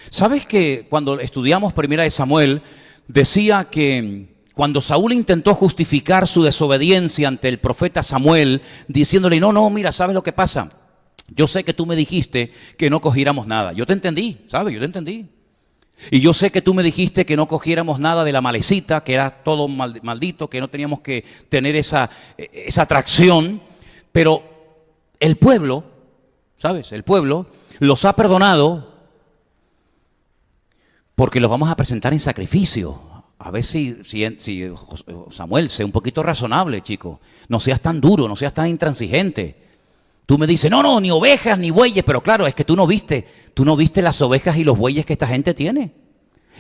[SPEAKER 1] ¿Sabes que cuando estudiamos Primera de Samuel, decía que cuando Saúl intentó justificar su desobediencia ante el profeta Samuel, diciéndole, no, mira, ¿sabes lo que pasa? Yo sé que tú me dijiste que no cogiéramos nada. Yo te entendí, ¿sabes? Yo te entendí. Y yo sé que tú me dijiste que no cogiéramos nada de la malecita, que era todo maldito, que no teníamos que tener esa atracción. Pero el pueblo, ¿sabes? El pueblo los ha perdonado porque los vamos a presentar en sacrificio. A ver si Samuel, sé un poquito razonable, chico. No seas tan duro, no seas tan intransigente. Tú me dices, no, ni ovejas ni bueyes, pero claro, es que tú no viste las ovejas y los bueyes que esta gente tiene.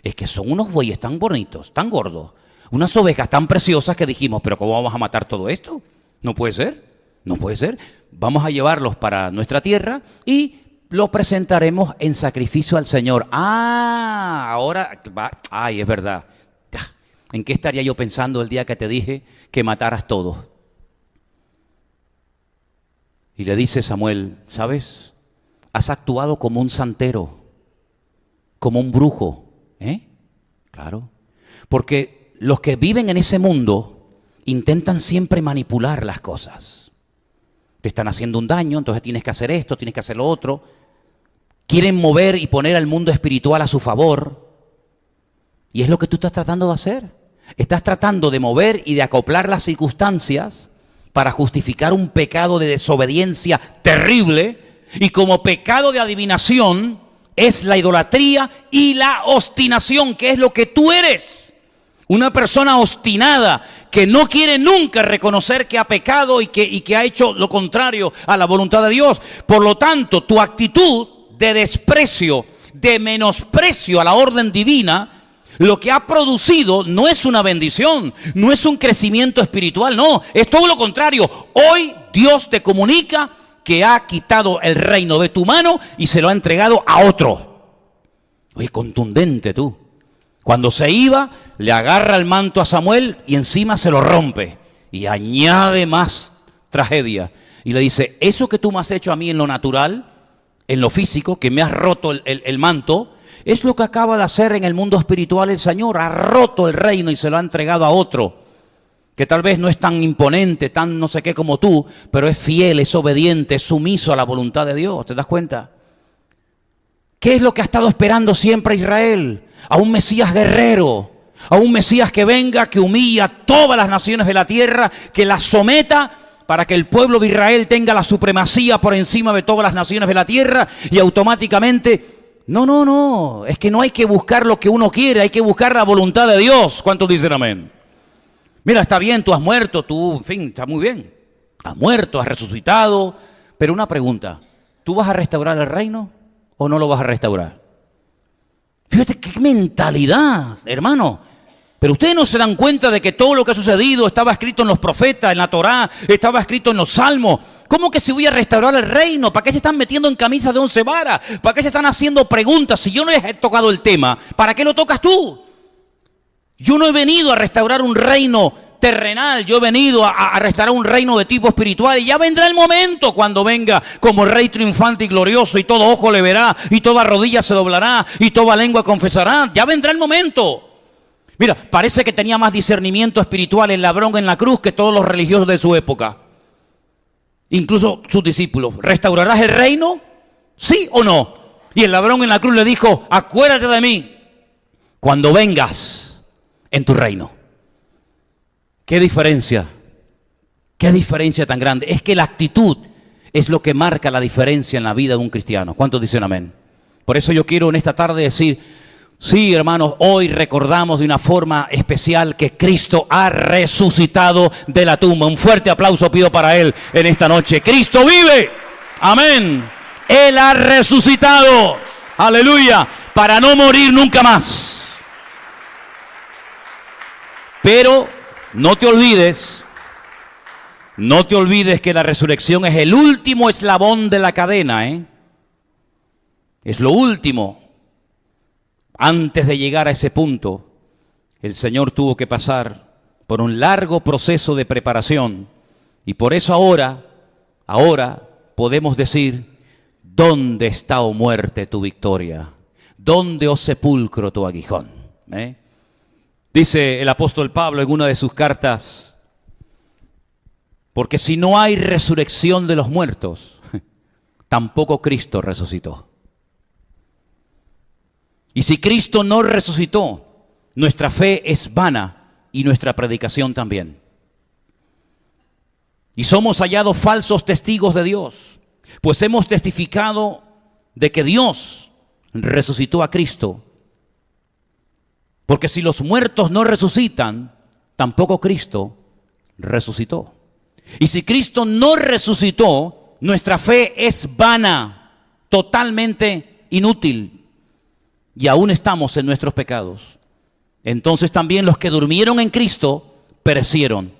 [SPEAKER 1] Es que son unos bueyes tan bonitos, tan gordos, unas ovejas tan preciosas que dijimos, pero ¿cómo vamos a matar todo esto? No puede ser. No puede ser. Vamos a llevarlos para nuestra tierra y los presentaremos en sacrificio al Señor. Ahora va. Ay, es verdad. ¿En qué estaría yo pensando el día que te dije que mataras todos? Y le dice Samuel, ¿sabes? Has actuado como un santero, como un brujo. Claro. Porque los que viven en ese mundo intentan siempre manipular las cosas. Te están haciendo un daño, entonces tienes que hacer esto, tienes que hacer lo otro. Quieren mover y poner al mundo espiritual a su favor. Y es lo que tú estás tratando de hacer. Estás tratando de mover y de acoplar las circunstancias para justificar un pecado de desobediencia terrible. Y como pecado de adivinación es la idolatría y la obstinación, que es lo que tú eres. Una persona obstinada que no quiere nunca reconocer que ha pecado y que ha hecho lo contrario a la voluntad de Dios. Por lo tanto, tu actitud de desprecio, de menosprecio a la orden divina, lo que ha producido no es una bendición, no es un crecimiento espiritual, no, es todo lo contrario. Hoy Dios te comunica que ha quitado el reino de tu mano y se lo ha entregado a otro. Oye, contundente tú. Cuando se iba, le agarra el manto a Samuel y encima se lo rompe. Y añade más tragedia. Y le dice, eso que tú me has hecho a mí en lo natural, en lo físico, que me has roto el manto, es lo que acaba de hacer en el mundo espiritual el Señor. Ha roto el reino y se lo ha entregado a otro, que tal vez no es tan imponente, tan no sé qué como tú, pero es fiel, es obediente, es sumiso a la voluntad de Dios. ¿Te das cuenta? ¿Qué es lo que ha estado esperando siempre Israel? A un Mesías guerrero, a un Mesías que venga, que humilla a todas las naciones de la tierra, que las someta para que el pueblo de Israel tenga la supremacía por encima de todas las naciones de la tierra y automáticamente... No, es que no hay que buscar lo que uno quiere, hay que buscar la voluntad de Dios. ¿Cuántos dicen amén? Mira, está bien, tú has muerto, tú, en fin, está muy bien. Has muerto, has resucitado, pero una pregunta, ¿tú vas a restaurar el reino o no lo vas a restaurar? Fíjate qué mentalidad, hermano. Pero ustedes no se dan cuenta de que todo lo que ha sucedido estaba escrito en los profetas, en la Torá, estaba escrito en los salmos. ¿Cómo que si voy a restaurar el reino? ¿Para qué se están metiendo en camisas de 11 varas? ¿Para qué se están haciendo preguntas? Si yo no les he tocado el tema, ¿para qué lo tocas tú? Yo no he venido a restaurar un reino terrenal, yo he venido a restaurar un reino de tipo espiritual. Y ya vendrá el momento cuando venga como rey triunfante y glorioso y todo ojo le verá y toda rodilla se doblará y toda lengua confesará. Ya vendrá el momento. Mira, parece que tenía más discernimiento espiritual el ladrón en la cruz que todos los religiosos de su época. Incluso sus discípulos. ¿Restaurarás el reino? ¿Sí o no? Y el ladrón en la cruz le dijo, acuérdate de mí cuando vengas en tu reino. ¿Qué diferencia? ¿Qué diferencia tan grande? Es que la actitud es lo que marca la diferencia en la vida de un cristiano. ¿Cuántos dicen amén? Por eso yo quiero en esta tarde decir, sí, hermanos, hoy recordamos de una forma especial que Cristo ha resucitado de la tumba. Un fuerte aplauso pido para Él en esta noche. ¡Cristo vive! ¡Amén! Él ha resucitado. ¡Aleluya! Para no morir nunca más. Pero no te olvides que la resurrección es el último eslabón de la cadena, Es lo último. Antes de llegar a ese punto, el Señor tuvo que pasar por un largo proceso de preparación. Y por eso ahora podemos decir, ¿dónde está, oh muerte, tu victoria? ¿Dónde, oh sepulcro, tu aguijón? Dice el apóstol Pablo en una de sus cartas, porque si no hay resurrección de los muertos, tampoco Cristo resucitó. Y si Cristo no resucitó, nuestra fe es vana y nuestra predicación también. Y somos hallados falsos testigos de Dios, pues hemos testificado de que Dios resucitó a Cristo. Porque si los muertos no resucitan, tampoco Cristo resucitó. Y si Cristo no resucitó, nuestra fe es vana, totalmente inútil. Y aún estamos en nuestros pecados. Entonces también los que durmieron en Cristo perecieron.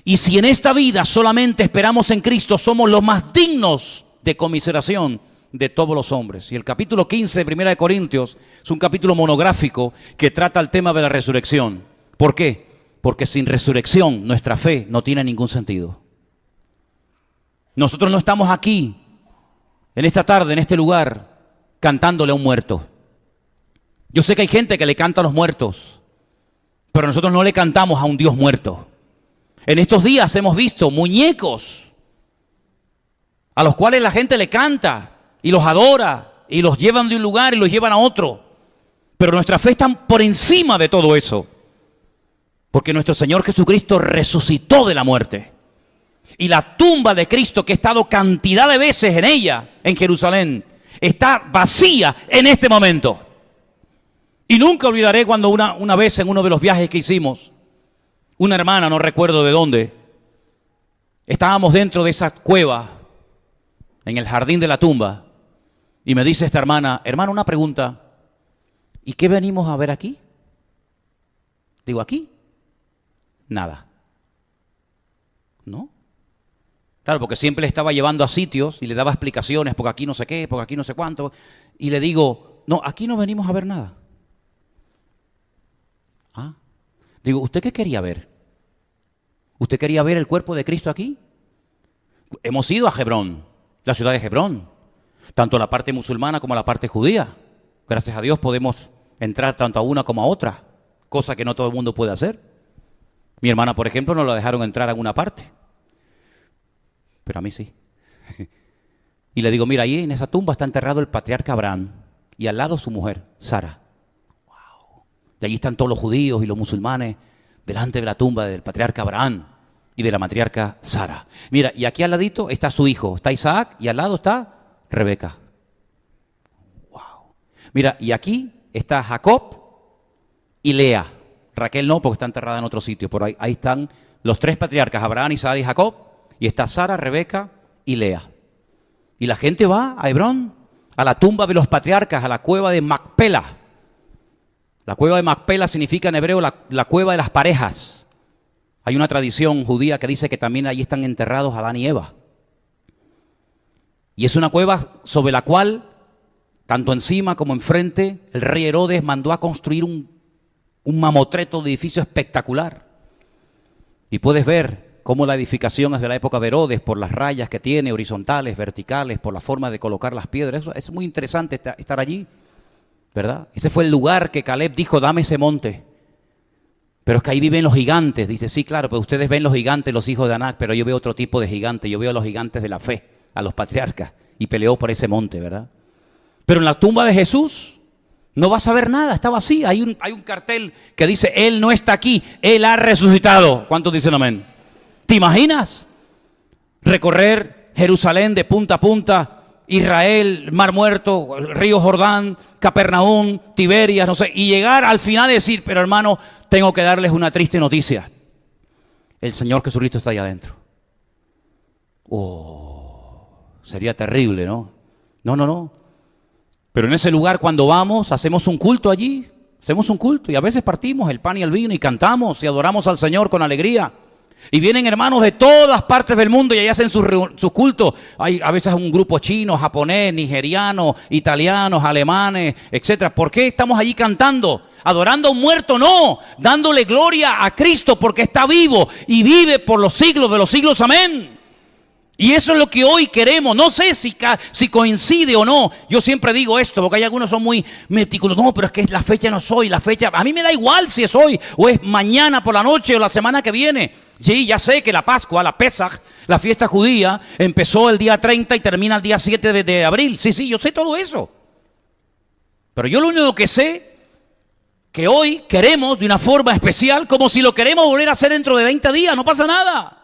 [SPEAKER 1] Y si en esta vida solamente esperamos en Cristo, somos los más dignos de conmiseración de todos los hombres. Y el capítulo 15 de 1 de Corintios es un capítulo monográfico que trata el tema de la resurrección. ¿Por qué? Porque sin resurrección nuestra fe no tiene ningún sentido. Nosotros no estamos aquí, en esta tarde, en este lugar, cantándole a un muerto. Yo sé que hay gente que le canta a los muertos, pero nosotros no le cantamos a un Dios muerto. En estos días hemos visto muñecos a los cuales la gente le canta y los adora y los llevan de un lugar y los llevan a otro. Pero nuestra fe está por encima de todo eso, porque nuestro Señor Jesucristo resucitó de la muerte. Y la tumba de Cristo, que he estado cantidad de veces en ella, en Jerusalén, está vacía en este momento. Y nunca olvidaré cuando una vez en uno de los viajes que hicimos, una hermana, no recuerdo de dónde, estábamos dentro de esa cueva, en el jardín de la tumba, y me dice esta hermana, hermano, una pregunta, ¿y qué venimos a ver aquí? Digo, ¿aquí? Nada. ¿No? Claro, porque siempre le estaba llevando a sitios y le daba explicaciones, porque aquí no sé qué, porque aquí no sé cuánto, y le digo, no, aquí no venimos a ver nada. Ah, digo, ¿usted qué quería ver? ¿Usted quería ver el cuerpo de Cristo aquí? Hemos ido a Hebrón, la ciudad de Hebrón, tanto la parte musulmana como la parte judía. Gracias a Dios podemos entrar tanto a una como a otra, cosa que no todo el mundo puede hacer. Mi hermana, por ejemplo, no la dejaron entrar a una parte, pero a mí sí. Y le digo, mira, ahí en esa tumba está enterrado el patriarca Abraham y al lado su mujer, Sara. Wow. Y allí están todos los judíos y los musulmanes delante de la tumba del patriarca Abraham y de la matriarca Sara. Mira, y aquí al ladito está su hijo, está Isaac, y al lado está Rebeca. Wow. Mira, y aquí está Jacob y Lea. Raquel no, porque está enterrada en otro sitio. Por ahí están los tres patriarcas, Abraham, Isaac y Jacob, y está Sara, Rebeca y Lea. Y la gente va a Hebrón, a la tumba de los patriarcas, a la cueva de Macpela. La cueva de Macpela significa en hebreo la cueva de las parejas. Hay una tradición judía que dice que también allí están enterrados Adán y Eva. Y es una cueva sobre la cual, tanto encima como enfrente, el rey Herodes mandó a construir un mamotreto de edificio espectacular. Y puedes ver cómo la edificación es de la época de Herodes, por las rayas que tiene, horizontales, verticales, por la forma de colocar las piedras. Eso es muy interesante estar allí, ¿verdad? Ese fue el lugar que Caleb dijo, dame ese monte. Pero es que ahí viven los gigantes. Dice, sí, claro, pero ustedes ven los gigantes, los hijos de Anac, pero yo veo otro tipo de gigante. Yo veo a los gigantes de la fe, a los patriarcas, y peleó por ese monte, ¿verdad? Pero en la tumba de Jesús no vas a ver nada, está vacía. Hay un cartel que dice, Él no está aquí, Él ha resucitado. ¿Cuántos dicen amén? ¿Te imaginas recorrer Jerusalén de punta a punta, Israel, Mar Muerto, el río Jordán, Capernaum, Tiberias, no sé, y llegar al final y decir, pero hermano, tengo que darles una triste noticia. El Señor Jesucristo está allá adentro. Oh, sería terrible, ¿no? No. Pero en ese lugar cuando vamos, hacemos un culto allí, hacemos un culto y a veces partimos el pan y el vino y cantamos y adoramos al Señor con alegría. Y vienen hermanos de todas partes del mundo y ahí hacen sus cultos. Hay a veces un grupo chino, japonés, nigeriano, italianos, alemanes, etcétera. ¿Por qué estamos allí cantando? ¿Adorando a un muerto? No, dándole gloria a Cristo porque está vivo y vive por los siglos de los siglos. Amén. Y eso es lo que hoy queremos. No sé si coincide o no. Yo siempre digo esto, porque hay algunos que son muy meticulosos. No, pero es que la fecha no es hoy, la fecha... A mí me da igual si es hoy, o es mañana por la noche, o la semana que viene. Sí, ya sé que la Pascua, la Pesaj, la fiesta judía, empezó el día 30 y termina el día 7 de abril. Sí, yo sé todo eso. Pero yo lo único que sé, que hoy queremos de una forma especial, como si lo queremos volver a hacer dentro de 20 días, no pasa nada.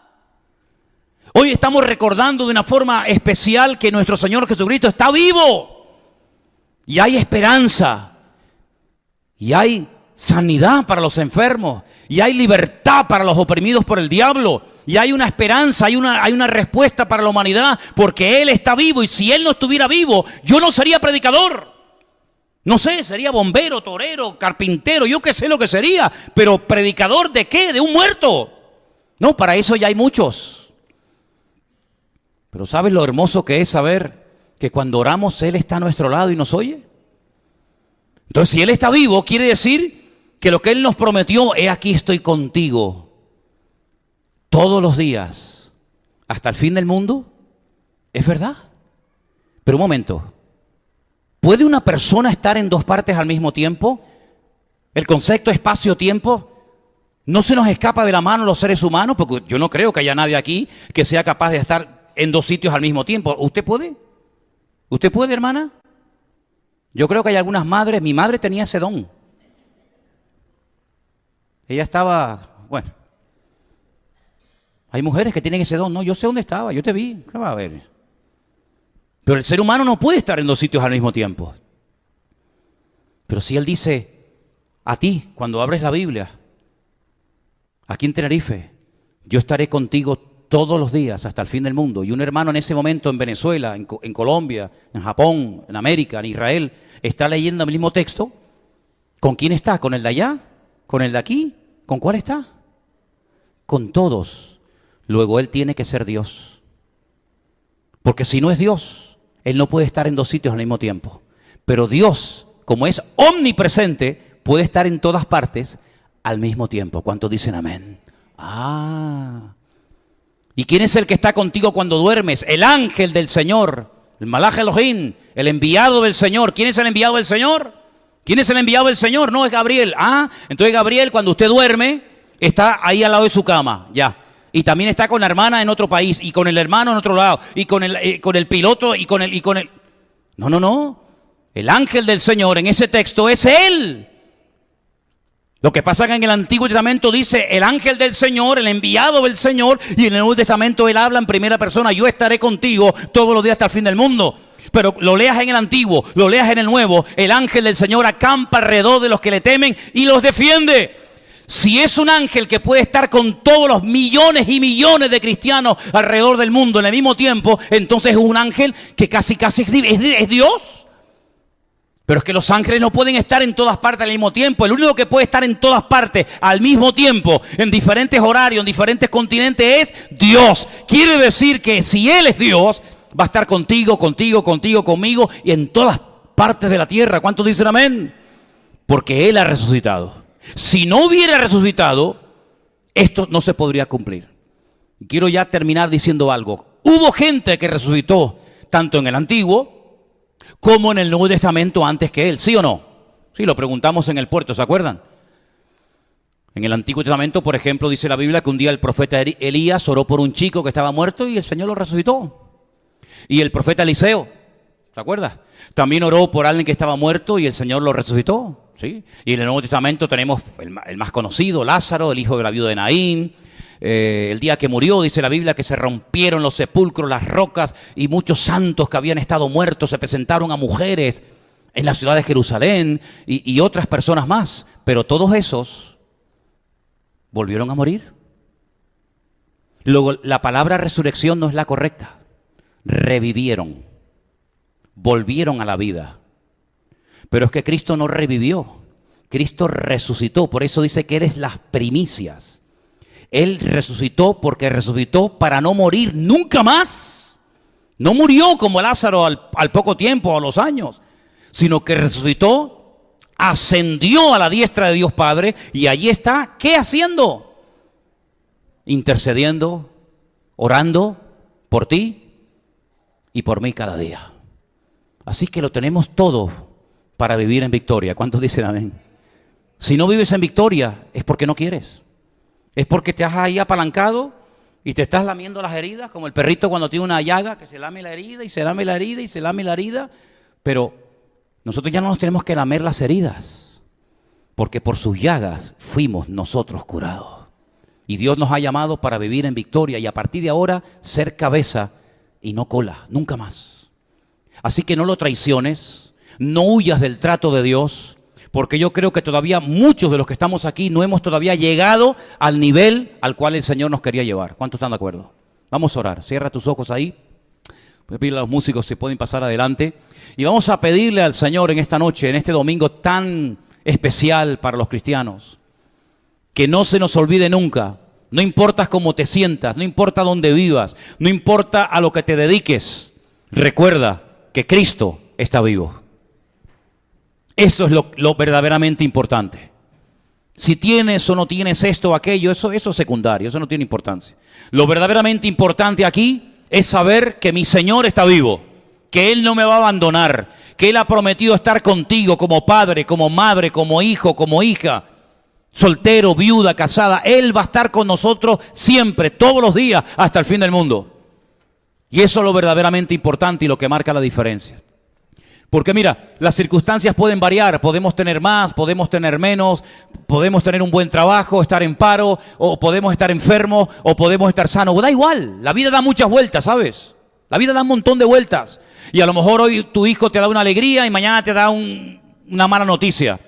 [SPEAKER 1] Hoy estamos recordando de una forma especial que nuestro Señor Jesucristo está vivo. Y hay esperanza. Y hay sanidad para los enfermos. Y hay libertad para los oprimidos por el diablo. Y hay una esperanza, hay una respuesta para la humanidad. Porque Él está vivo. Y si Él no estuviera vivo, yo no sería predicador. No sé, sería bombero, torero, carpintero, yo qué sé lo que sería. Pero predicador ¿de qué? De un muerto. No, para eso ya hay muchos. Pero ¿sabes lo hermoso que es saber que cuando oramos Él está a nuestro lado y nos oye? Entonces, si Él está vivo, quiere decir que lo que Él nos prometió, he aquí estoy contigo todos los días hasta el fin del mundo, es verdad. Pero un momento, ¿puede una persona estar en dos partes al mismo tiempo? El concepto espacio-tiempo no se nos escapa de la mano los seres humanos, porque yo no creo que haya nadie aquí que sea capaz de estar en dos sitios al mismo tiempo. ¿Usted puede? ¿Usted puede, hermana? Yo creo que hay algunas madres, mi madre tenía ese don. Ella estaba, bueno, hay mujeres que tienen ese don. No, yo sé dónde estaba, yo te vi, ¿qué va a ver? Pero el ser humano no puede estar en dos sitios al mismo tiempo. Pero si Él dice a ti, cuando abres la Biblia, aquí en Tenerife, yo estaré contigo todos los días hasta el fin del mundo. Y un hermano en ese momento en Venezuela, en Colombia, en Japón, en América, en Israel, está leyendo el mismo texto. ¿Con quién está? ¿Con el de allá? ¿Con el de aquí? ¿Con cuál está? Con todos. Luego Él tiene que ser Dios. Porque si no es Dios, Él no puede estar en dos sitios al mismo tiempo. Pero Dios, como es omnipresente, puede estar en todas partes al mismo tiempo. ¿Cuántos dicen amén? ¿Y quién es el que está contigo cuando duermes? El ángel del Señor, el Malaj Elohim, el enviado del Señor. ¿Quién es el enviado del Señor? ¿Quién es el enviado del Señor? No, es Gabriel. Entonces Gabriel, cuando usted duerme, está ahí al lado de su cama, ya. Y también está con la hermana en otro país, y con el hermano en otro lado, y con el piloto, y con el... No. El ángel del Señor en ese texto es Él. Lo que pasa es que en el Antiguo Testamento dice el ángel del Señor, el enviado del Señor, y en el Nuevo Testamento Él habla en primera persona, yo estaré contigo todos los días hasta el fin del mundo. Pero lo leas en el Antiguo, lo leas en el Nuevo, el ángel del Señor acampa alrededor de los que le temen y los defiende. Si es un ángel que puede estar con todos los millones y millones de cristianos alrededor del mundo en el mismo tiempo, entonces es un ángel que casi es Dios. Pero es que los ángeles no pueden estar en todas partes al mismo tiempo. El único que puede estar en todas partes al mismo tiempo, en diferentes horarios, en diferentes continentes, es Dios. Quiere decir que si Él es Dios, va a estar contigo, conmigo y en todas partes de la tierra. ¿Cuántos dicen amén? Porque Él ha resucitado. Si no hubiera resucitado, esto no se podría cumplir. Quiero ya terminar diciendo algo. Hubo gente que resucitó, tanto en el Antiguo como en el Nuevo Testamento antes que Él, ¿sí o no? Sí, lo preguntamos en el puerto, ¿se acuerdan? En el Antiguo Testamento, por ejemplo, dice la Biblia que un día el profeta Elías oró por un chico que estaba muerto y el Señor lo resucitó. Y el profeta Eliseo, ¿se acuerda? También oró por alguien que estaba muerto y el Señor lo resucitó, ¿sí? Y en el Nuevo Testamento tenemos el más conocido, Lázaro, el hijo de la viuda de Naín. El día que murió, dice la Biblia, que se rompieron los sepulcros, las rocas, y muchos santos que habían estado muertos se presentaron a mujeres en la ciudad de Jerusalén y otras personas más. Pero todos esos volvieron a morir. Luego, la palabra resurrección no es la correcta. Revivieron, volvieron a la vida. Pero es que Cristo no revivió, Cristo resucitó. Por eso dice que eres las primicias. Él resucitó porque resucitó para no morir nunca más. No murió como Lázaro al poco tiempo o a los años, sino que resucitó, ascendió a la diestra de Dios Padre y allí está, ¿qué haciendo? Intercediendo, orando por ti y por mí cada día. Así que lo tenemos todo para vivir en victoria. ¿Cuántos dicen amén? Si no vives en victoria es porque no quieres. Es porque te has ahí apalancado y te estás lamiendo las heridas, como el perrito cuando tiene una llaga, que se lame la herida y se lame la herida y se lame la herida. Pero nosotros ya no nos tenemos que lamer las heridas, porque por sus llagas fuimos nosotros curados. Y Dios nos ha llamado para vivir en victoria y a partir de ahora ser cabeza y no cola, nunca más. Así que no lo traiciones, no huyas del trato de Dios, porque yo creo que todavía muchos de los que estamos aquí no hemos todavía llegado al nivel al cual el Señor nos quería llevar. ¿Cuántos están de acuerdo? Vamos a orar. Cierra tus ojos ahí. Voy a pedirle a los músicos si pueden pasar adelante. Y vamos a pedirle al Señor en esta noche, en este domingo tan especial para los cristianos, que no se nos olvide nunca No importa cómo te sientas, no importa dónde vivas, no importa a lo que te dediques. Recuerda que Cristo está vivo. Eso es lo verdaderamente importante. Si tienes o no tienes esto o aquello, eso es secundario, eso no tiene importancia. Lo verdaderamente importante aquí es saber que mi Señor está vivo, que Él no me va a abandonar, que Él ha prometido estar contigo como padre, como madre, como hijo, como hija, soltero, viuda, casada. Él va a estar con nosotros siempre, todos los días, hasta el fin del mundo. Y eso es lo verdaderamente importante y lo que marca la diferencia. Porque mira, las circunstancias pueden variar, podemos tener más, podemos tener menos, podemos tener un buen trabajo, estar en paro, o podemos estar enfermos, o podemos estar sanos. Da igual, la vida da muchas vueltas, ¿sabes? La vida da un montón de vueltas. Y a lo mejor hoy tu hijo te da una alegría y mañana te da una mala noticia.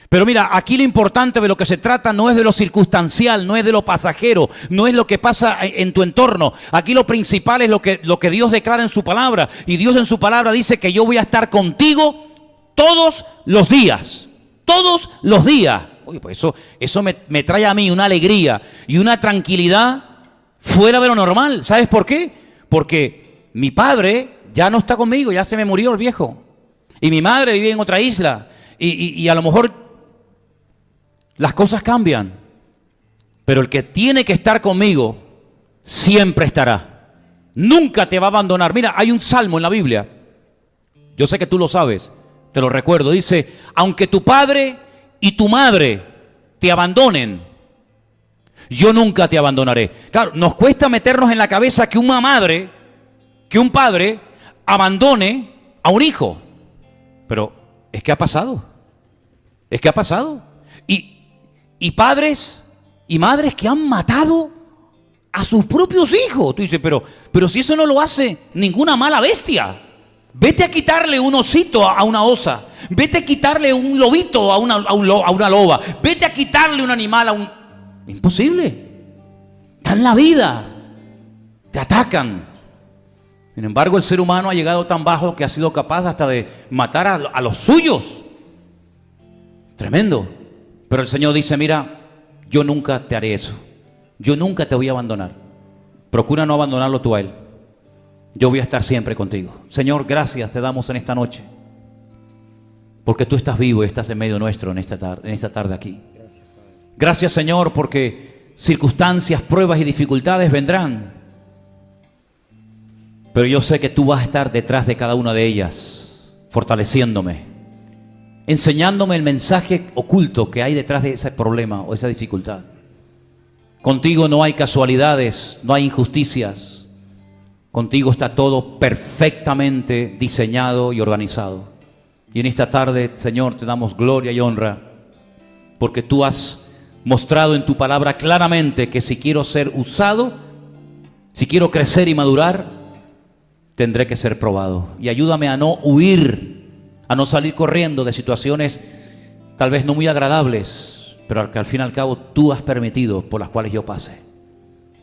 [SPEAKER 1] Pero mira, aquí lo importante de lo que se trata no es de lo circunstancial, no es de lo pasajero, no es lo que pasa en tu entorno. Aquí lo principal es lo que Dios declara en su palabra. Y Dios en su palabra dice que yo voy a estar contigo todos los días. Todos los días. Oye, pues eso me trae a mí una alegría y una tranquilidad fuera de lo normal. ¿Sabes por qué? Porque mi padre ya no está conmigo, ya se me murió el viejo. Y mi madre vive en otra isla. Y a lo mejor las cosas cambian, pero el que tiene que estar conmigo siempre estará. Nunca te va a abandonar. Mira, hay un salmo en la Biblia. Yo sé que tú lo sabes, te lo recuerdo. Dice, aunque tu padre y tu madre te abandonen, yo nunca te abandonaré. Claro, nos cuesta meternos en la cabeza que una madre, que un padre abandone a un hijo. Pero es que ha pasado. Es que ha pasado. Y padres y madres que han matado a sus propios hijos. Tú dices, pero si eso no lo hace ninguna mala bestia. Vete a quitarle un osito a una osa. Vete a quitarle un lobito a una loba. Vete a quitarle un animal a un... Imposible. Dan la vida. Te atacan. Sin embargo, el ser humano ha llegado tan bajo que ha sido capaz hasta de matar a los suyos. Tremendo. Pero el Señor dice, mira, yo nunca te haré eso. Yo nunca te voy a abandonar. Procura no abandonarlo tú a Él. Yo voy a estar siempre contigo. Señor, gracias te damos en esta noche. Porque tú estás vivo y estás en medio nuestro en esta tarde aquí. Gracias, Señor, porque circunstancias, pruebas y dificultades vendrán. Pero yo sé que tú vas a estar detrás de cada una de ellas, fortaleciéndome, enseñándome el mensaje oculto que hay detrás de ese problema o esa dificultad. Contigo no hay casualidades, no hay injusticias. Contigo está todo perfectamente diseñado y organizado. Y en esta tarde, Señor, te damos gloria y honra, porque tú has mostrado en tu palabra claramente que si quiero ser usado, si quiero crecer y madurar, tendré que ser probado. Y ayúdame a no huir, a no salir corriendo de situaciones tal vez no muy agradables, pero que al fin y al cabo tú has permitido por las cuales yo pase.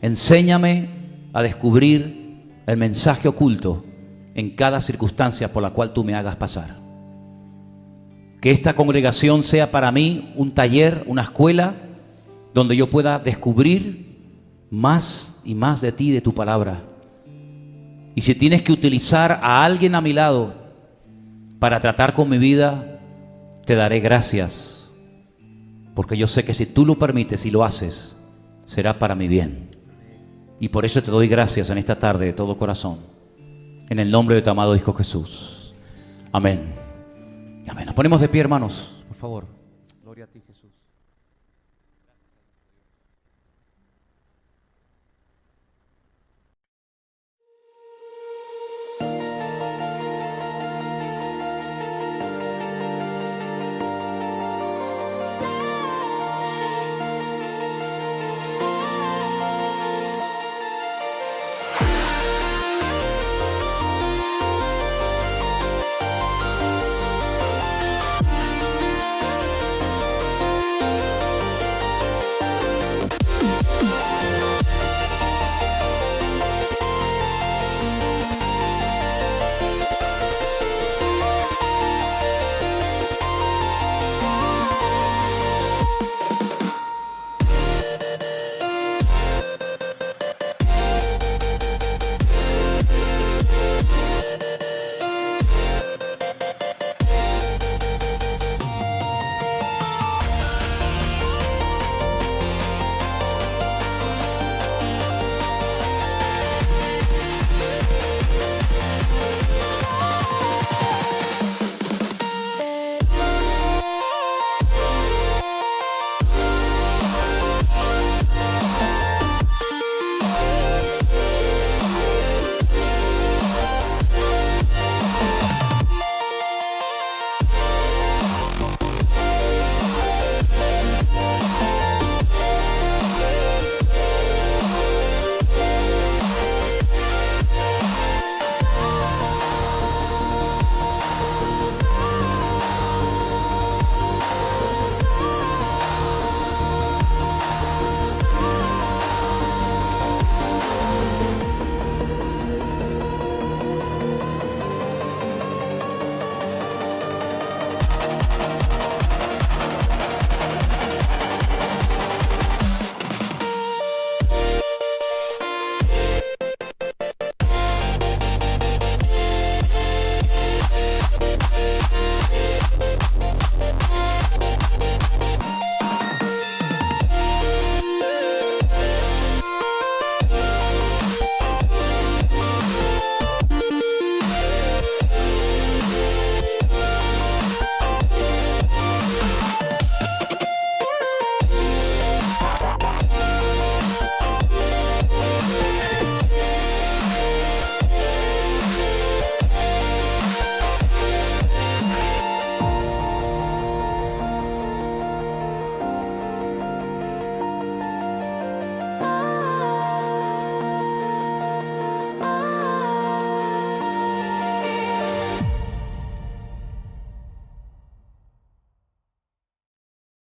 [SPEAKER 1] Enséñame a descubrir el mensaje oculto en cada circunstancia por la cual tú me hagas pasar. Que esta congregación sea para mí un taller, una escuela, donde yo pueda descubrir más y más de ti, de tu palabra. Y si tienes que utilizar a alguien a mi lado para tratar con mi vida, te daré gracias, porque yo sé que si tú lo permites y lo haces, será para mi bien. Y por eso te doy gracias en esta tarde de todo corazón, en el nombre de tu amado Hijo Jesús. Amén. Amén. Nos ponemos de pie, hermanos, por favor.